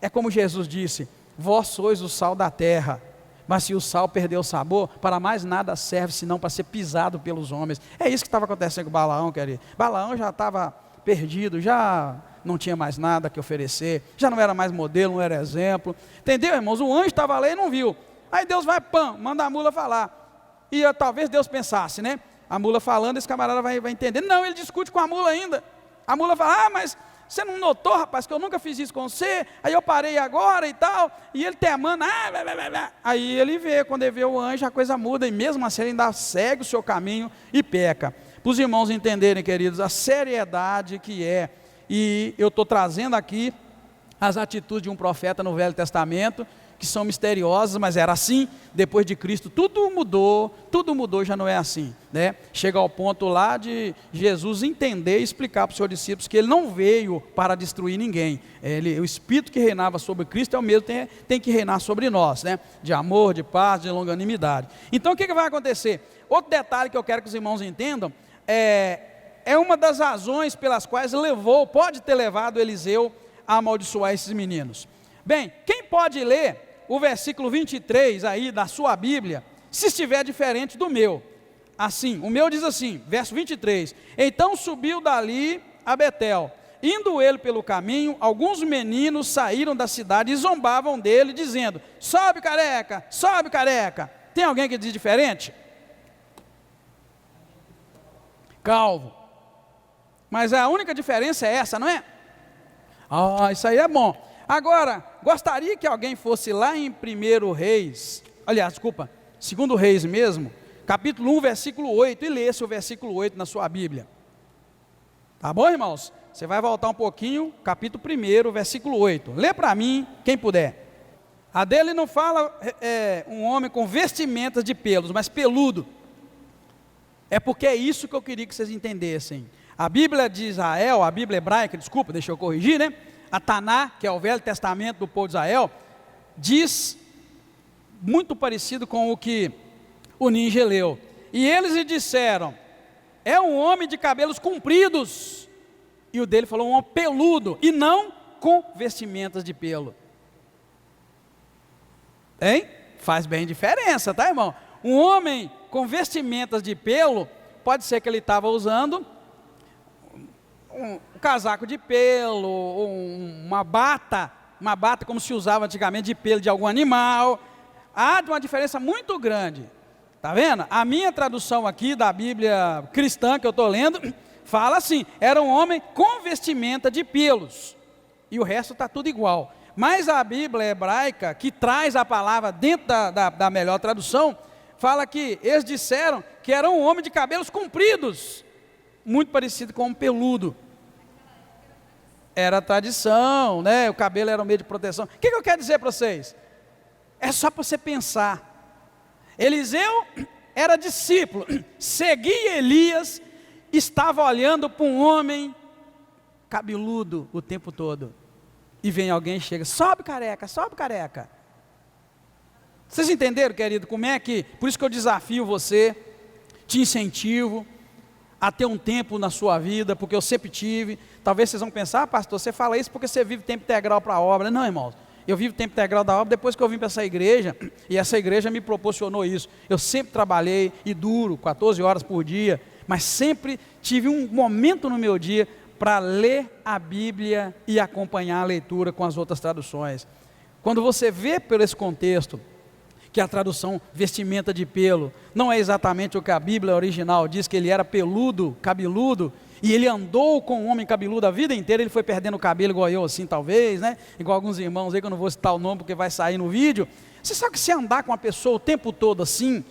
é como Jesus disse, vós sois o sal da terra, mas se o sal perder o sabor, para mais nada serve, senão para ser pisado pelos homens. É isso que estava acontecendo com Balaão, querido. Balaão já estava perdido, já não tinha mais nada que oferecer, já não era mais modelo, não era exemplo, entendeu, irmãos? O anjo estava lá e não viu, aí Deus vai, manda a mula falar, e talvez Deus pensasse, né, a mula falando, esse camarada vai entender. Não, ele discute com a mula ainda. A mula fala, mas você não notou, rapaz, que eu nunca fiz isso com você, aí eu parei agora e tal, e ele te amando, aí ele vê, quando ele vê o anjo, a coisa muda, e mesmo assim ele ainda segue o seu caminho e peca. Para os irmãos entenderem, queridos, a seriedade que é, e eu estou trazendo aqui as atitudes de um profeta no Velho Testamento, que são misteriosas, mas era assim. Depois de Cristo tudo mudou, já não é assim, né? Chega ao ponto lá de Jesus entender e explicar para os seus discípulos que ele não veio para destruir ninguém. O Espírito que reinava sobre Cristo é o mesmo, tem que reinar sobre nós, né? De amor, de paz, de longanimidade. Então o que vai acontecer? Outro detalhe que eu quero que os irmãos entendam é é uma das razões pelas quais pode ter levado Eliseu a amaldiçoar esses meninos. Bem, quem pode ler o versículo 23 aí da sua Bíblia, se estiver diferente do meu? Assim, o meu diz assim, verso 23: então subiu dali a Betel. Indo ele pelo caminho, alguns meninos saíram da cidade e zombavam dele, dizendo: sobe careca, sobe careca. Tem alguém que diz diferente? Calvo. Mas a única diferença é essa, não é? Isso aí é bom. Agora, gostaria que alguém fosse lá em 1 Reis, aliás, desculpa, 2 Reis mesmo, capítulo 1, versículo 8, e lesse o versículo 8 na sua Bíblia. Tá bom, irmãos? Você vai voltar um pouquinho, capítulo 1, versículo 8. Lê para mim, quem puder. A dele não fala um homem com vestimentas de pelos, mas peludo. É porque é isso que eu queria que vocês entendessem. A Bíblia de Israel, a Bíblia hebraica, desculpa, deixa eu corrigir, né? A Taná, que é o Velho Testamento do povo de Israel, diz muito parecido com o que o ninja leu. E eles lhe disseram: é um homem de cabelos compridos. E o dele falou um homem peludo, e não com vestimentas de pelo. Hein? Faz bem diferença, tá, irmão? Um homem com vestimentas de pelo, pode ser que ele estava usando um casaco de pelo, uma bata como se usava antigamente de pelo de algum animal. Há uma diferença muito grande. Tá vendo? A minha tradução aqui da Bíblia cristã que eu estou lendo, fala assim: era um homem com vestimenta de pelos. E o resto está tudo igual. Mas a Bíblia hebraica, que traz a palavra dentro da melhor tradução, fala que eles disseram que era um homem de cabelos compridos, muito parecido com um peludo. Era a tradição, né? O cabelo era um meio de proteção. O que eu quero dizer para vocês? É só para você pensar. Eliseu era discípulo, seguia Elias, estava olhando para um homem cabeludo o tempo todo. E vem alguém e chega: sobe careca, sobe careca. Vocês entenderam, querido, como é que... Por isso que eu desafio você, te incentivo a ter um tempo na sua vida, porque eu sempre tive. Talvez vocês vão pensar: pastor, você fala isso porque você vive tempo integral para a obra. Não, irmãos, eu vivo tempo integral da obra depois que eu vim para essa igreja, e essa igreja me proporcionou isso. Eu sempre trabalhei, e duro, 14 horas por dia, mas sempre tive um momento no meu dia para ler a Bíblia e acompanhar a leitura com as outras traduções. Quando você vê por esse contexto, que a tradução vestimenta de pelo não é exatamente o que a Bíblia original diz, que ele era peludo, cabeludo, e ele andou com um homem cabeludo a vida inteira. Ele foi perdendo o cabelo igual eu, assim, talvez, né? Igual alguns irmãos aí, que eu não vou citar o nome porque vai sair no vídeo. Você sabe que se andar com uma pessoa o tempo todo assim,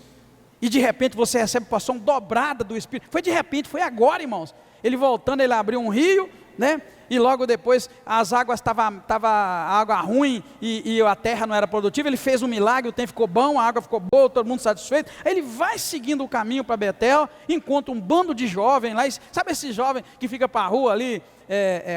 e de repente você recebe porção dobrada do Espírito, foi de repente, foi agora, irmãos. Ele voltando, ele abriu um rio, né? E logo depois as águas tava água ruim e a terra não era produtiva. Ele fez um milagre, o tempo ficou bom, a água ficou boa, todo mundo satisfeito. Aí ele vai seguindo o caminho para Betel, encontra um bando de jovens lá. Sabe esse jovem que fica para a rua ali,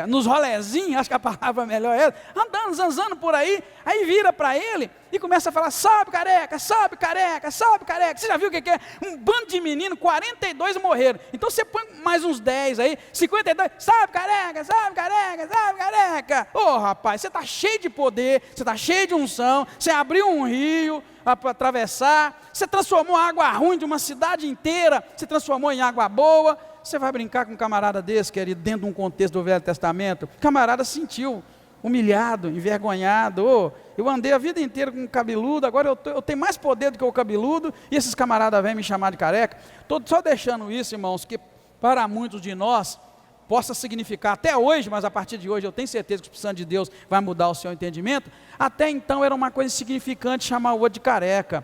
nos rolezinhos, acho que a palavra melhor é, andando, zanzando por aí. Aí vira para ele e começa a falar: sobe careca, sobe careca, sobe careca. Você já viu o que é? Um bando de menino, 42 morreram. Então você põe mais uns 10 aí, 52, sobe careca, sobe careca, sobe careca. Ô rapaz, você está cheio de poder, você está cheio de unção, você abriu um rio para atravessar, você transformou a água ruim de uma cidade inteira, você transformou em água boa. Você vai brincar com um camarada desse, querido, dentro de um contexto do Velho Testamento? O camarada se sentiu humilhado, envergonhado. Eu andei a vida inteira com um cabeludo, agora eu tenho mais poder do que o cabeludo, e esses camaradas vêm me chamar de careca. Estou só deixando isso, irmãos, que para muitos de nós possa significar até hoje, mas a partir de hoje eu tenho certeza que o Espírito Santo de Deus vai mudar o seu entendimento. Até então era uma coisa insignificante chamar o outro de careca,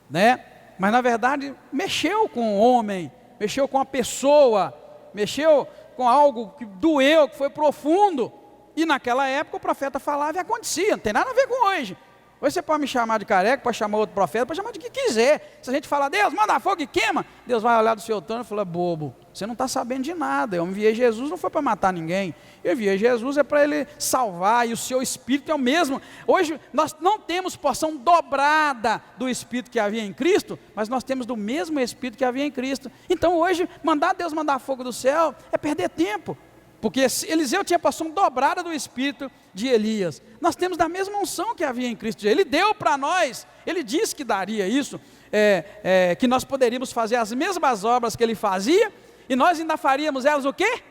né? Mas na verdade mexeu com o homem, mexeu com a pessoa, mexeu com algo que doeu, que foi profundo. E naquela época o profeta falava e acontecia, não tem nada a ver com hoje. Hoje você pode me chamar de careca, pode chamar outro profeta, pode chamar de que quiser. Se a gente falar: Deus, manda fogo e queima, Deus vai olhar do seu trono e falar: bobo, você não está sabendo de nada. Eu enviei Jesus, não foi para matar ninguém. Eu enviei Jesus, é para Ele salvar, e o seu Espírito é o mesmo. Hoje, nós não temos porção dobrada do Espírito que havia em Cristo, mas nós temos do mesmo Espírito que havia em Cristo. Então hoje, mandar Deus mandar fogo do céu, é perder tempo. Porque Eliseu tinha porção dobrada do Espírito de Elias. Nós temos da mesma unção que havia em Cristo. Ele deu para nós, Ele disse que daria isso, que nós poderíamos fazer as mesmas obras que Ele fazia, e nós ainda faríamos elas o quê?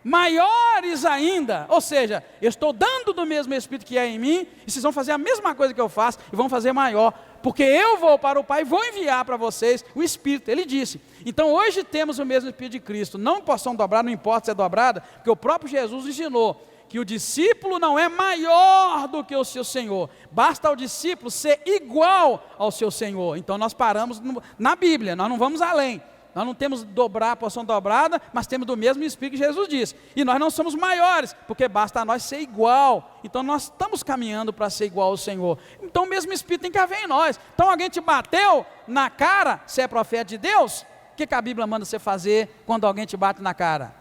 Maiores ainda. Ou seja, eu estou dando do mesmo Espírito que é em mim, e vocês vão fazer a mesma coisa que eu faço, e vão fazer maior, porque eu vou para o Pai e vou enviar para vocês o Espírito. Ele disse. Então hoje temos o mesmo Espírito de Cristo, não porção dobrada, não importa se é dobrada, porque o próprio Jesus ensinou que o discípulo não é maior do que o seu Senhor, basta ao discípulo ser igual ao seu Senhor. Então nós paramos na Bíblia, nós não vamos além. Nós não temos dobrar a porção dobrada, mas temos do mesmo Espírito que Jesus disse. E nós não somos maiores, porque basta a nós ser igual. Então nós estamos caminhando para ser igual ao Senhor. Então o mesmo Espírito tem que haver em nós. Então alguém te bateu na cara, você é profeta de Deus? O que a Bíblia manda você fazer quando alguém te bate na cara?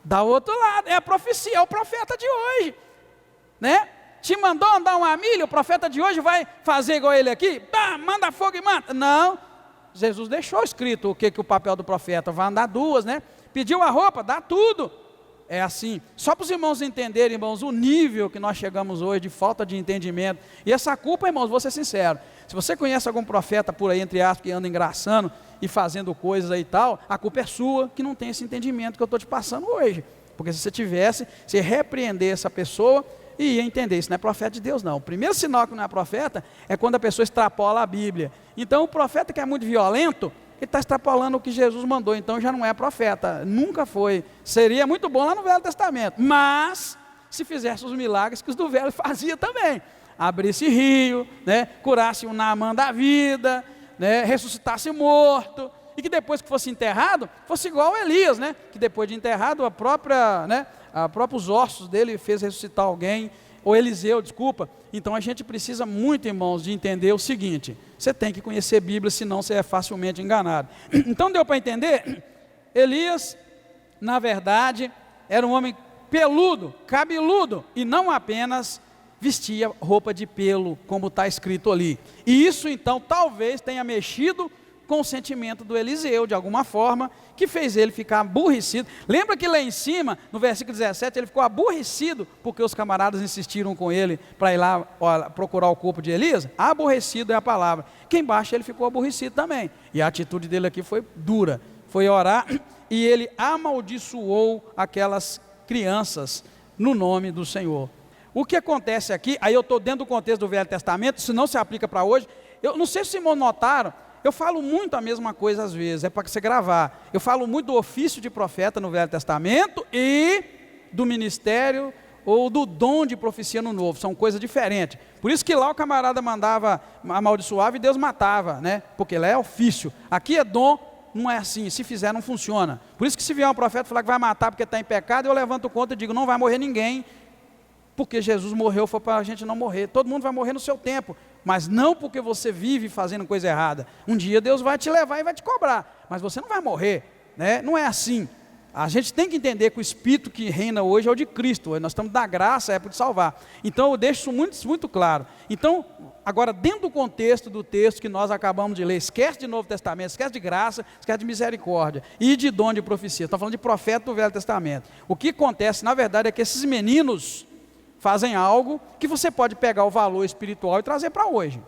Dá o outro lado, é a profecia, é o profeta de hoje. Né? Te mandou andar uma milha, o profeta de hoje vai fazer igual ele aqui? Manda fogo e mata. Não. Jesus deixou escrito o que o papel do profeta, vai andar duas, né? Pediu a roupa, dá tudo. É assim, só para os irmãos entenderem, irmãos, o nível que nós chegamos hoje de falta de entendimento. E essa culpa, irmãos, vou ser sincero, se você conhece algum profeta por aí, entre aspas, que anda engraçando e fazendo coisas aí e tal, a culpa é sua, que não tem esse entendimento que eu estou te passando hoje. Porque se você tivesse, você repreender essa pessoa e ia entender, isso não é profeta de Deus não. O primeiro sinal que não é profeta é quando a pessoa extrapola a Bíblia. Então o profeta que é muito violento, ele está extrapolando o que Jesus mandou, então já não é profeta, nunca foi. Seria muito bom lá no Velho Testamento, mas se fizesse os milagres que os do Velho fazia também, abrisse rio, né, curasse o Naamã da vida, né, ressuscitasse morto, e que depois que fosse enterrado, fosse igual a Elias, né, que depois de enterrado, próprios ossos dele fez ressuscitar alguém, ou Eliseu, desculpa. Então a gente precisa muito, irmãos, de entender o seguinte: você tem que conhecer Bíblia, senão você é facilmente enganado. Então deu para entender? Elias, na verdade, era um homem peludo, cabeludo, e não apenas vestia roupa de pelo, como está escrito ali. E isso então talvez tenha mexido com o sentimento do Eliseu, de alguma forma, que fez ele ficar aborrecido. Lembra que lá em cima, no versículo 17, ele ficou aborrecido, porque os camaradas insistiram com ele, para ir lá procurar o corpo de Elias? Aborrecido é a palavra. Aqui embaixo ele ficou aborrecido também, e a atitude dele aqui foi dura, foi orar, e ele amaldiçoou aquelas crianças, no nome do Senhor. O que acontece aqui, aí eu estou dentro do contexto do Velho Testamento, se não se aplica para hoje, eu não sei se vocês notaram, eu falo muito a mesma coisa às vezes, é para você gravar. Eu falo muito do ofício de profeta no Velho Testamento e do ministério ou do dom de profecia no Novo, são coisas diferentes. Por isso que lá o camarada mandava amaldiçoava e Deus matava, né? Porque lá é ofício. Aqui é dom, não é assim, se fizer não funciona. Por isso que se vier um profeta falar que vai matar porque está em pecado, eu levanto conta e digo, não vai morrer ninguém, porque Jesus morreu, foi para a gente não morrer. Todo mundo vai morrer no seu tempo, mas não porque você vive fazendo coisa errada. Um dia Deus vai te levar e vai te cobrar, mas você não vai morrer, né? Não é assim. A gente tem que entender que o Espírito que reina hoje é o de Cristo. Nós estamos da graça, é para te salvar. Então eu deixo isso muito, muito claro. Então, agora dentro do contexto do texto que nós acabamos de ler, esquece de Novo Testamento, esquece de graça, esquece de misericórdia e de dom de profecia. Estamos falando de profeta do Velho Testamento. O que acontece, na verdade, é que esses meninos fazem algo que você pode pegar o valor espiritual e trazer para hoje.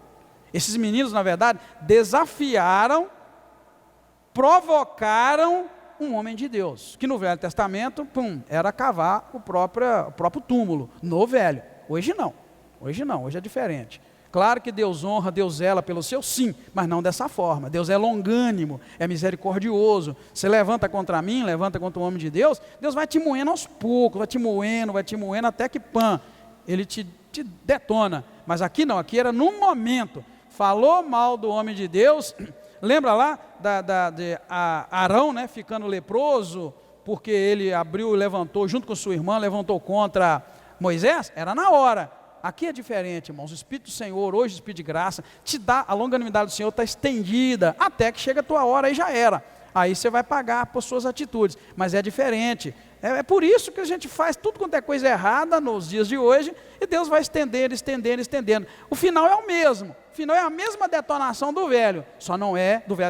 Esses meninos, na verdade, desafiaram, provocaram um homem de Deus, que no Velho Testamento, era cavar o próprio túmulo, no Velho. Hoje não, hoje é diferente. Claro que Deus honra, Deus zela pelo seu sim, mas não dessa forma. Deus é longânimo, é misericordioso. Você levanta contra mim, levanta contra o homem de Deus, Deus vai te moendo aos poucos, vai te moendo até que ele te detona. Mas aqui não, aqui era num momento. Falou mal do homem de Deus. Lembra lá de Arão, né, ficando leproso, porque ele abriu e levantou, junto com sua irmã, levantou contra Moisés? Era na hora. Aqui é diferente, irmãos. O Espírito do Senhor, hoje o Espírito de graça, te dá, a longanimidade do Senhor está estendida, até que chega a tua hora, aí já era. aí você vai pagar por suas atitudes, mas é diferente. É por isso que a gente faz tudo quanto é coisa errada nos dias de hoje, e Deus vai estendendo, estendendo, estendendo. O final é o mesmo, o final é a mesma detonação do Velho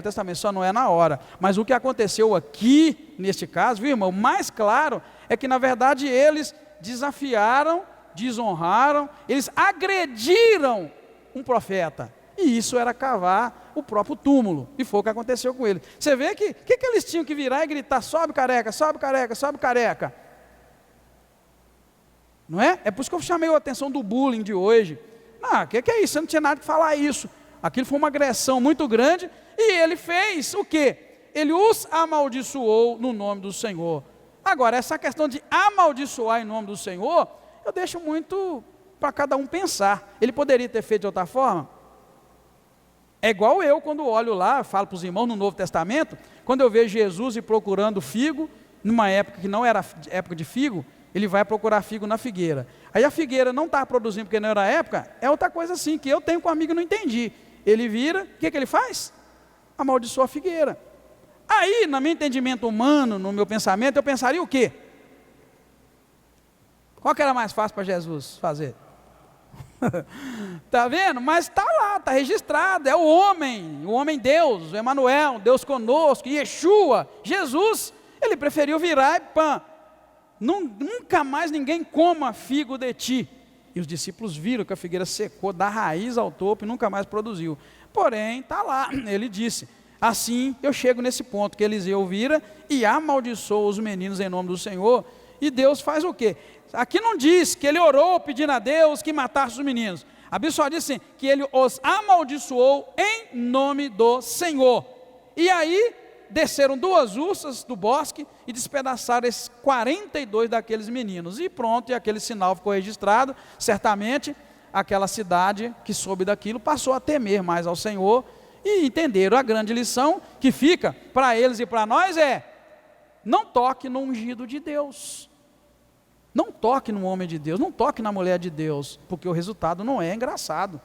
Testamento, só não é na hora. Mas o que aconteceu aqui, neste caso, viu, irmão, o mais claro é que na verdade eles desafiaram, desonraram, eles agrediram um profeta, e isso era cavar o próprio túmulo, e foi o que aconteceu com eles. Você vê que eles tinham que virar e gritar: sobe careca, sobe careca, sobe careca, não é? É por isso que eu chamei a atenção do bullying de hoje. Não, o que é isso? Você não tinha nada que falar isso. Aquilo foi uma agressão muito grande, e ele fez o quê? Ele os amaldiçoou no nome do Senhor. Agora, essa questão de amaldiçoar em nome do Senhor, eu deixo muito para cada um pensar. Ele poderia ter feito de outra forma? É igual eu, quando olho lá, falo para os irmãos no Novo Testamento, quando eu vejo Jesus ir procurando figo, numa época que não era época de figo, ele vai procurar figo na figueira. Aí a figueira não está produzindo porque não era época, é outra coisa assim, que eu tenho com um amigo e não entendi. Ele vira, o que ele faz? Amaldiçoa a figueira. Aí, no meu entendimento humano, no meu pensamento, eu pensaria o quê? Qual que era mais fácil para Jesus fazer? Está vendo? Mas está lá, está registrado, é o homem Deus, o Emanuel, Deus conosco, Yeshua, Jesus. Ele preferiu virar e pã, nunca mais ninguém coma figo de ti. E os discípulos viram que a figueira secou da raiz ao topo e nunca mais produziu. Porém, está lá, ele disse: assim eu chego nesse ponto, que Eliseu vira e amaldiçoa os meninos em nome do Senhor. E Deus faz o quê? Aqui não diz que ele orou pedindo a Deus que matasse os meninos. A Bíblia só diz assim, que ele os amaldiçoou em nome do Senhor. E aí desceram 2 ursas do bosque e despedaçaram esses 42 daqueles meninos. E pronto, e aquele sinal ficou registrado. Certamente aquela cidade que soube daquilo passou a temer mais ao Senhor e entenderam a grande lição que fica para eles e para nós é: não toque no ungido de Deus. Não toque no homem de Deus, não toque na mulher de Deus, porque o resultado não é engraçado,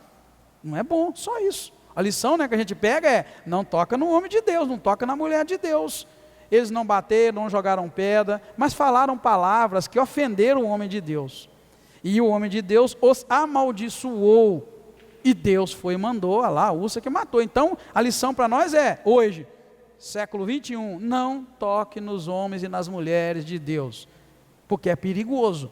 não é bom, só isso. A lição, que a gente pega é: não toca no homem de Deus, não toca na mulher de Deus. Eles não bateram, não jogaram pedra, mas falaram palavras que ofenderam o homem de Deus. E o homem de Deus os amaldiçoou, e Deus foi e mandou lá a ursa que matou. Então a lição para nós é, hoje, século 21, não toque nos homens e nas mulheres de Deus, porque é perigoso.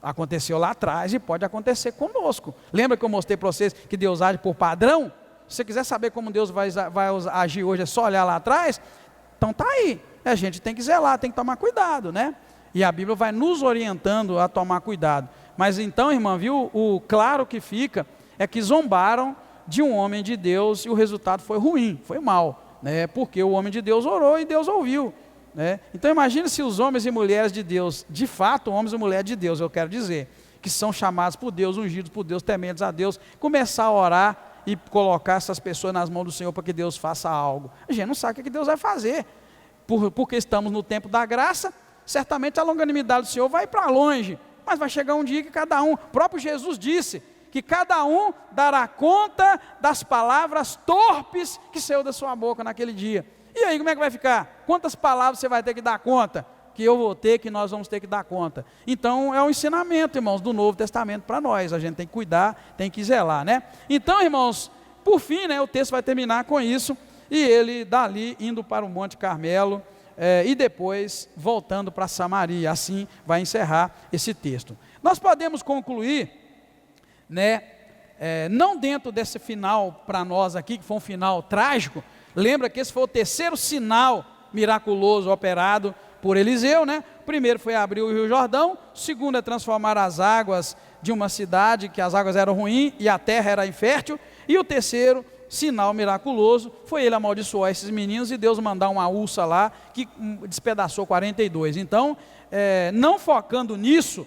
Aconteceu lá atrás e pode acontecer conosco. Lembra que eu mostrei para vocês que Deus age por padrão? Se você quiser saber como Deus vai agir hoje, é só olhar lá atrás. Então está aí, a gente tem que zelar, tem que tomar cuidado, né? E a Bíblia vai nos orientando a tomar cuidado. Mas então, irmã, viu, o claro que fica é que zombaram de um homem de Deus e o resultado foi ruim, foi mal, né? Porque o homem de Deus orou e Deus ouviu. Então imagine se os homens e mulheres de Deus, de fato homens e mulheres de Deus, eu quero dizer, que são chamados por Deus, ungidos por Deus, tementes a Deus, começar a orar e colocar essas pessoas nas mãos do Senhor para que Deus faça algo. A gente não sabe o que Deus vai fazer, porque estamos no tempo da graça. Certamente a longanimidade do Senhor vai para longe, mas vai chegar um dia que cada um, o próprio Jesus disse, que cada um dará conta das palavras torpes que saiu da sua boca naquele dia. E aí, como é que vai ficar? Quantas palavras você vai ter que dar conta? Que eu vou ter, que nós vamos ter que dar conta. Então, é um ensinamento, irmãos, do Novo Testamento para nós. A gente tem que cuidar, tem que zelar, né? Então, irmãos, por fim, o texto vai terminar com isso. E ele, dali, indo para o Monte Carmelo, e depois voltando para Samaria. Assim vai encerrar esse texto. Nós podemos concluir, não dentro desse final para nós aqui, que foi um final trágico. Lembra que esse foi o 3º sinal miraculoso operado por Eliseu, O primeiro foi abrir o Rio Jordão, o segundo é transformar as águas de uma cidade que as águas eram ruins e a terra era infértil, e o 3º sinal miraculoso foi ele amaldiçoar esses meninos e Deus mandar uma ursa lá que despedaçou 42. Então, não focando nisso,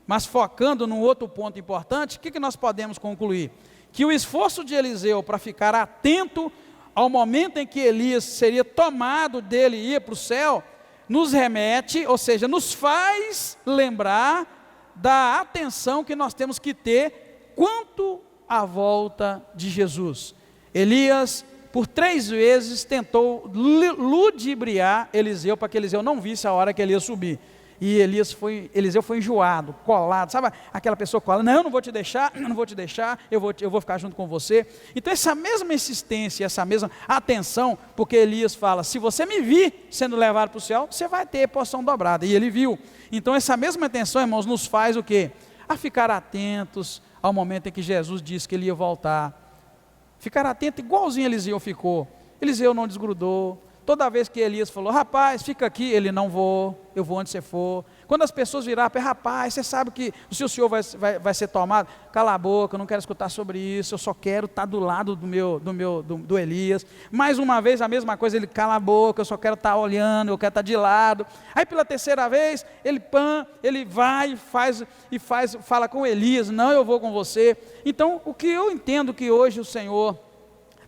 mas focando num outro ponto importante, o que nós podemos concluir? Que o esforço de Eliseu para ficar atento ao momento em que Elias seria tomado dele e ia para o céu, nos remete, ou seja, nos faz lembrar da atenção que nós temos que ter quanto à volta de Jesus. Elias por 3 vezes tentou ludibriar Eliseu, para que Eliseu não visse a hora que ele ia subir. E Eliseu foi enjoado, colado, sabe aquela pessoa cola, não, eu não vou te deixar, eu vou ficar junto com você. Então essa mesma insistência, essa mesma atenção, porque Elias fala, se você me vir sendo levado para o céu, você vai ter porção dobrada, e ele viu. Então essa mesma atenção, irmãos, nos faz o quê? A ficar atentos ao momento em que Jesus disse que ele ia voltar. Ficar atento igualzinho Eliseu ficou. Eliseu não desgrudou. Toda vez que Elias falou, rapaz, fica aqui, ele não vou, eu vou onde você for. Quando as pessoas viraram para ele, rapaz, você sabe que o seu senhor vai ser tomado? Cala a boca, eu não quero escutar sobre isso, eu só quero estar do lado do Elias. Mais uma vez a mesma coisa, ele cala a boca, eu só quero estar olhando, eu quero estar de lado. Aí pela terceira vez, ele vai fala com Elias, não, eu vou com você. Então o que eu entendo que hoje o Senhor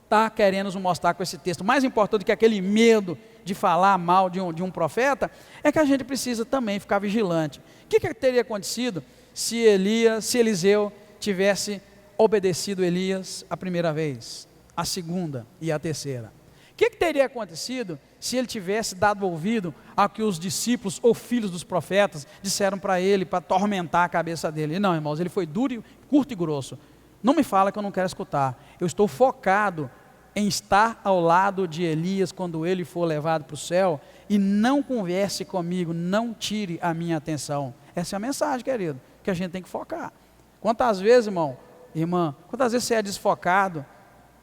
está querendo nos mostrar com esse texto, mais importante do que aquele medo de falar mal de um profeta, é que a gente precisa também ficar vigilante. O que teria acontecido se Eliseu tivesse obedecido Elias a primeira vez, a segunda e a terceira? O que teria acontecido se ele tivesse dado ouvido ao que os discípulos ou filhos dos profetas disseram para ele, para atormentar a cabeça dele? Não, irmãos, ele foi duro, curto e grosso. Não me fala que eu não quero escutar, eu estou focado em estar ao lado de Elias quando ele for levado para o céu, e não converse comigo, não tire a minha atenção. Essa é a mensagem, querido, que a gente tem que focar. Quantas vezes, irmã, quantas vezes você é desfocado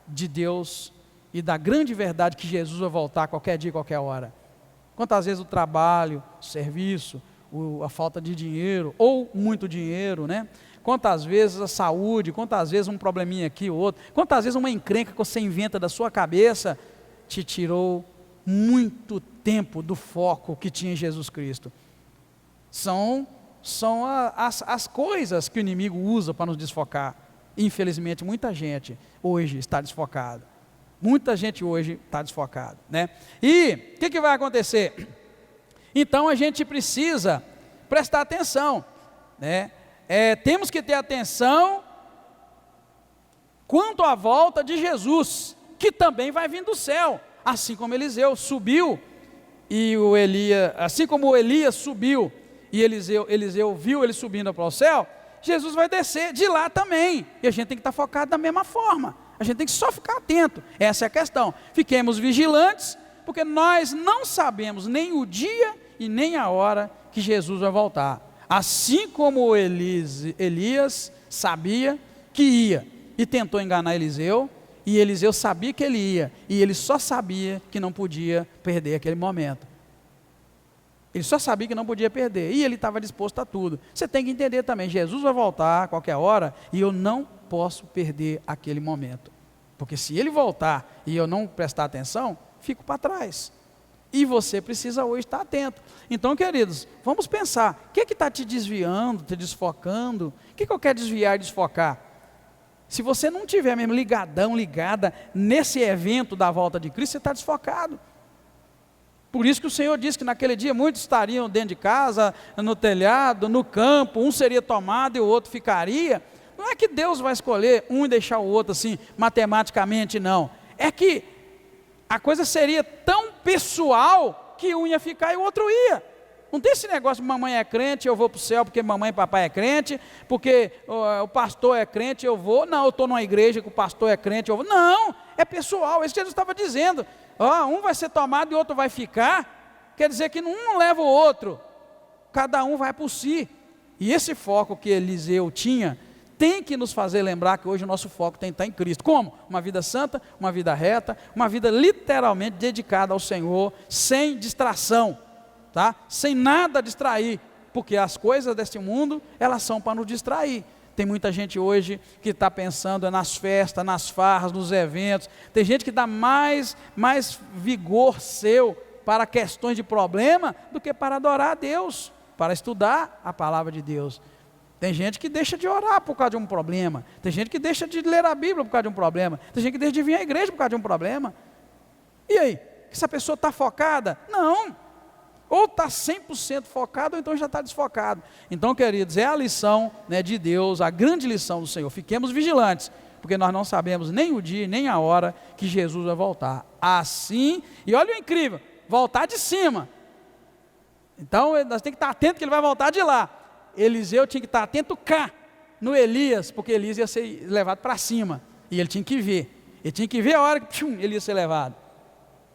de Deus e da grande verdade que Jesus vai voltar qualquer dia, qualquer hora? Quantas vezes o trabalho, o serviço, a falta de dinheiro, ou muito dinheiro, né? Quantas vezes a saúde, quantas vezes um probleminha aqui ou outro, quantas vezes uma encrenca que você inventa da sua cabeça te tirou muito tempo do foco que tinha em Jesus Cristo. São as coisas que o inimigo usa para nos desfocar. Infelizmente muita gente hoje está desfocada. Muita gente hoje está desfocada, né? E o que vai acontecer? Então a gente precisa prestar atenção, né? Temos que ter atenção quanto à volta de Jesus, que também vai vir do céu, assim como Eliseu subiu, e assim como o Elias subiu, e Eliseu viu ele subindo para o céu, Jesus vai descer de lá também, e a gente tem que estar focado da mesma forma, a gente tem que só ficar atento, essa é a questão. Fiquemos vigilantes, porque nós não sabemos nem o dia e nem a hora que Jesus vai voltar. Assim como Elias sabia que ia e tentou enganar Eliseu, e Eliseu sabia que ele ia, e ele só sabia que não podia perder aquele momento. Ele só sabia que não podia perder, e ele estava disposto a tudo. Você tem que entender também, Jesus vai voltar a qualquer hora, e eu não posso perder aquele momento. Porque se ele voltar e eu não prestar atenção, fico para trás. E você precisa hoje estar atento. Então, queridos, vamos pensar, o que está te desviando, te desfocando? O que eu quero desviar e desfocar? Se você não tiver mesmo ligada nesse evento da volta de Cristo, você está desfocado. Por isso que o Senhor disse que naquele dia muitos estariam dentro de casa, no telhado, no campo, um seria tomado e o outro ficaria. Não é que Deus vai escolher um e deixar o outro assim, matematicamente, não. É que a coisa seria tão pessoal que um ia ficar e o outro ia. Não tem esse negócio de mamãe é crente, eu vou para o céu porque mamãe e papai é crente, porque o pastor é crente, eu vou. Não, eu estou numa igreja que o pastor é crente, eu vou. Não, é pessoal, isso que Jesus estava dizendo. Um vai ser tomado e o outro vai ficar, quer dizer que um não leva o outro, cada um vai por si. E esse foco que Eliseu tinha, tem que nos fazer lembrar que hoje o nosso foco tem que estar em Cristo. Como? Uma vida santa, uma vida reta, uma vida literalmente dedicada ao Senhor, sem distração, tá? Sem nada distrair, porque as coisas deste mundo, elas são para nos distrair. Tem muita gente hoje que está pensando nas festas, nas farras, nos eventos. Tem gente que dá mais vigor seu para questões de problema do que para adorar a Deus, para estudar a palavra de Deus. Tem gente que deixa de orar por causa de um problema. Tem gente que deixa de ler a Bíblia por causa de um problema. Tem gente que deixa de vir à igreja por causa de um problema. E aí? Essa pessoa está focada? Não. Ou está 100% focado, ou então já está desfocado. Então, queridos, é a lição, né, de Deus, a grande lição do Senhor. Fiquemos vigilantes, porque nós não sabemos nem o dia, nem a hora que Jesus vai voltar. Assim, e olha o incrível, voltar de cima. Então, nós temos que estar atentos que ele vai voltar de lá. Eliseu tinha que estar atento cá, no Elias, porque Elias ia ser levado para cima, e ele tinha que ver. Ele tinha que ver a hora que ele ia ser levado.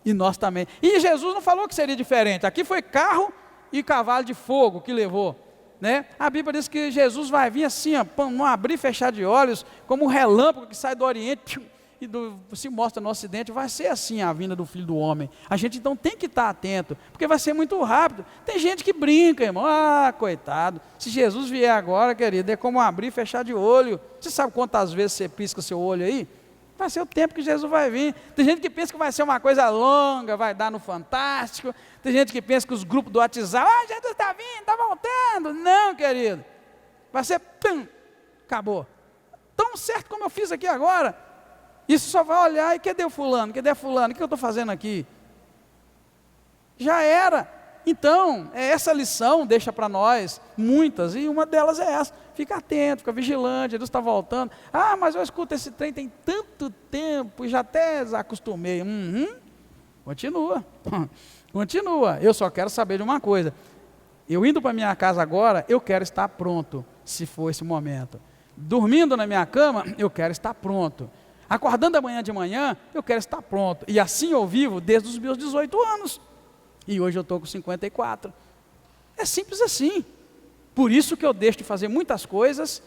E nós também. E Jesus não falou que seria diferente. Aqui foi carro e cavalo de fogo que levou, né? A Bíblia diz que Jesus vai vir assim, ó, num abrir e fechar de olhos, como um relâmpago que sai do Oriente e se mostra no Ocidente. Vai ser assim a vinda do Filho do Homem. A gente então tem que estar atento, porque vai ser muito rápido. Tem gente que brinca, irmão. Ah, coitado. Se Jesus vier agora, querido, é como abrir e fechar de olho. Você sabe quantas vezes você pisca seu olho aí? Vai ser o tempo que Jesus vai vir. Tem gente que pensa que vai ser uma coisa longa, vai dar no Fantástico. Tem gente que pensa que os grupos do WhatsApp, Jesus está vindo, está voltando. Não, querido. Vai ser, acabou. Tão certo como eu fiz aqui agora. Isso só vai olhar e cadê o fulano? Cadê a fulano? O que eu estou fazendo aqui? Já era. Então, essa lição deixa para nós muitas, e uma delas é essa. Fica atento, fica vigilante, Jesus está voltando. Ah, mas eu escuto esse trem tem tanto tempo e já até acostumei. Continua, continua. Eu só quero saber de uma coisa. Eu indo para minha casa agora, eu quero estar pronto, se for esse momento. Dormindo na minha cama, eu quero estar pronto. Acordando amanhã de manhã, eu quero estar pronto. E assim eu vivo desde os meus 18 anos. E hoje eu estou com 54. É simples assim. Por isso que eu deixo de fazer muitas coisas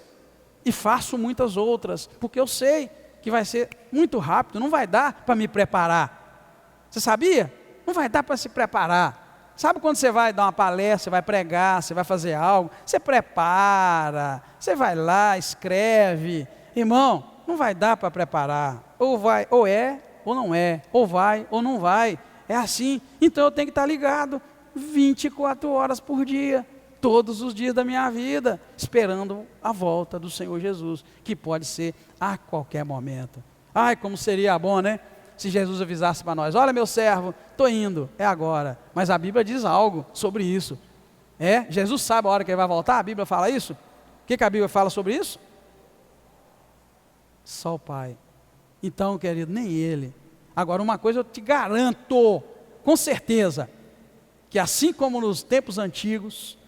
e faço muitas outras. Porque eu sei que vai ser muito rápido, não vai dar para me preparar. Você sabia? Não vai dar para se preparar. Sabe quando você vai dar uma palestra, você vai pregar, você vai fazer algo, você prepara, você vai lá, escreve. Irmão, não vai dar para preparar. Ou vai, ou é, ou não é. Ou vai, ou não vai. É assim. Então eu tenho que estar ligado 24 horas por dia, todos os dias da minha vida, esperando a volta do Senhor Jesus, que pode ser a qualquer momento. Ai, como seria bom, né? Se Jesus avisasse para nós: olha, meu servo, estou indo, é agora. Mas a Bíblia diz algo sobre isso. Jesus sabe a hora que ele vai voltar? A Bíblia fala isso? O que a Bíblia fala sobre isso? Só o Pai. Então, querido, nem ele. Agora, uma coisa eu te garanto, com certeza, que assim como nos tempos antigos,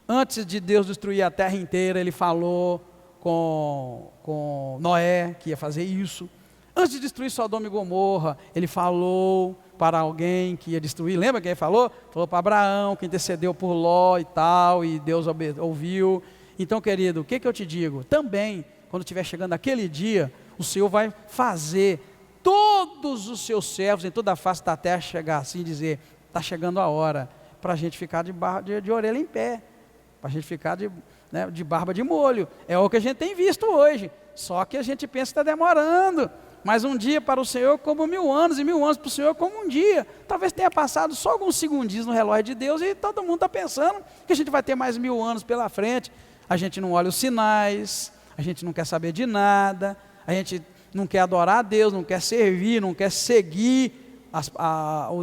antes de Deus destruir a terra inteira, ele falou com Noé que ia fazer isso. Antes de destruir Sodoma e Gomorra, ele falou para alguém que ia destruir. Lembra quem ele falou? Falou para Abraão, que intercedeu por Ló e tal, e Deus ouviu. Então, querido, o que eu te digo? Também, quando estiver chegando aquele dia, o Senhor vai fazer todos os seus servos em toda a face da terra chegar assim e dizer: está chegando a hora, para a gente ficar de orelha em pé, para a gente ficar de barba de molho. É o que a gente tem visto hoje, só que a gente pensa que está demorando. Mas um dia para o Senhor como 1000 anos, e 1000 anos para o Senhor como um dia. Talvez tenha passado só alguns segundinhos no relógio de Deus, e todo mundo está pensando que a gente vai ter mais 1000 anos pela frente. A gente não olha os sinais, a gente não quer saber de nada, a gente não quer adorar a Deus, não quer servir, não quer seguir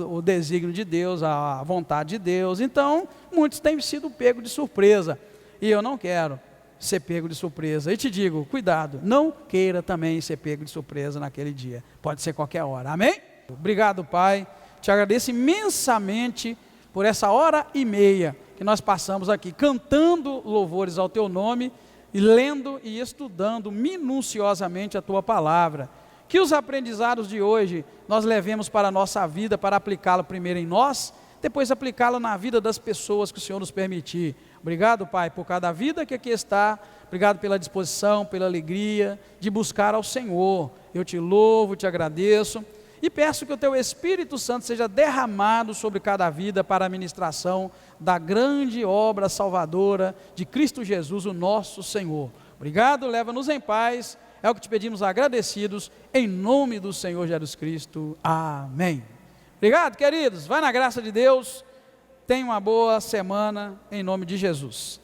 o desígnio de Deus, a vontade de Deus. Então, muitos têm sido pegos de surpresa, e eu não quero ser pego de surpresa. E te digo, cuidado, não queira também ser pego de surpresa naquele dia, pode ser qualquer hora. Amém? Obrigado, Pai, te agradeço imensamente por essa 1h30 que nós passamos aqui, cantando louvores ao teu nome, e lendo e estudando minuciosamente a tua palavra. Que os aprendizados de hoje nós levemos para a nossa vida, para aplicá-lo primeiro em nós, depois aplicá-lo na vida das pessoas que o Senhor nos permitir. Obrigado, Pai, por cada vida que aqui está. Obrigado pela disposição, pela alegria de buscar ao Senhor. Eu te louvo, te agradeço e peço que o teu Espírito Santo seja derramado sobre cada vida para a ministração da grande obra salvadora de Cristo Jesus, o nosso Senhor. Obrigado, leva-nos em paz, é o que te pedimos agradecidos, em nome do Senhor Jesus Cristo. Amém. Obrigado, queridos, vai na graça de Deus, tenha uma boa semana, em nome de Jesus.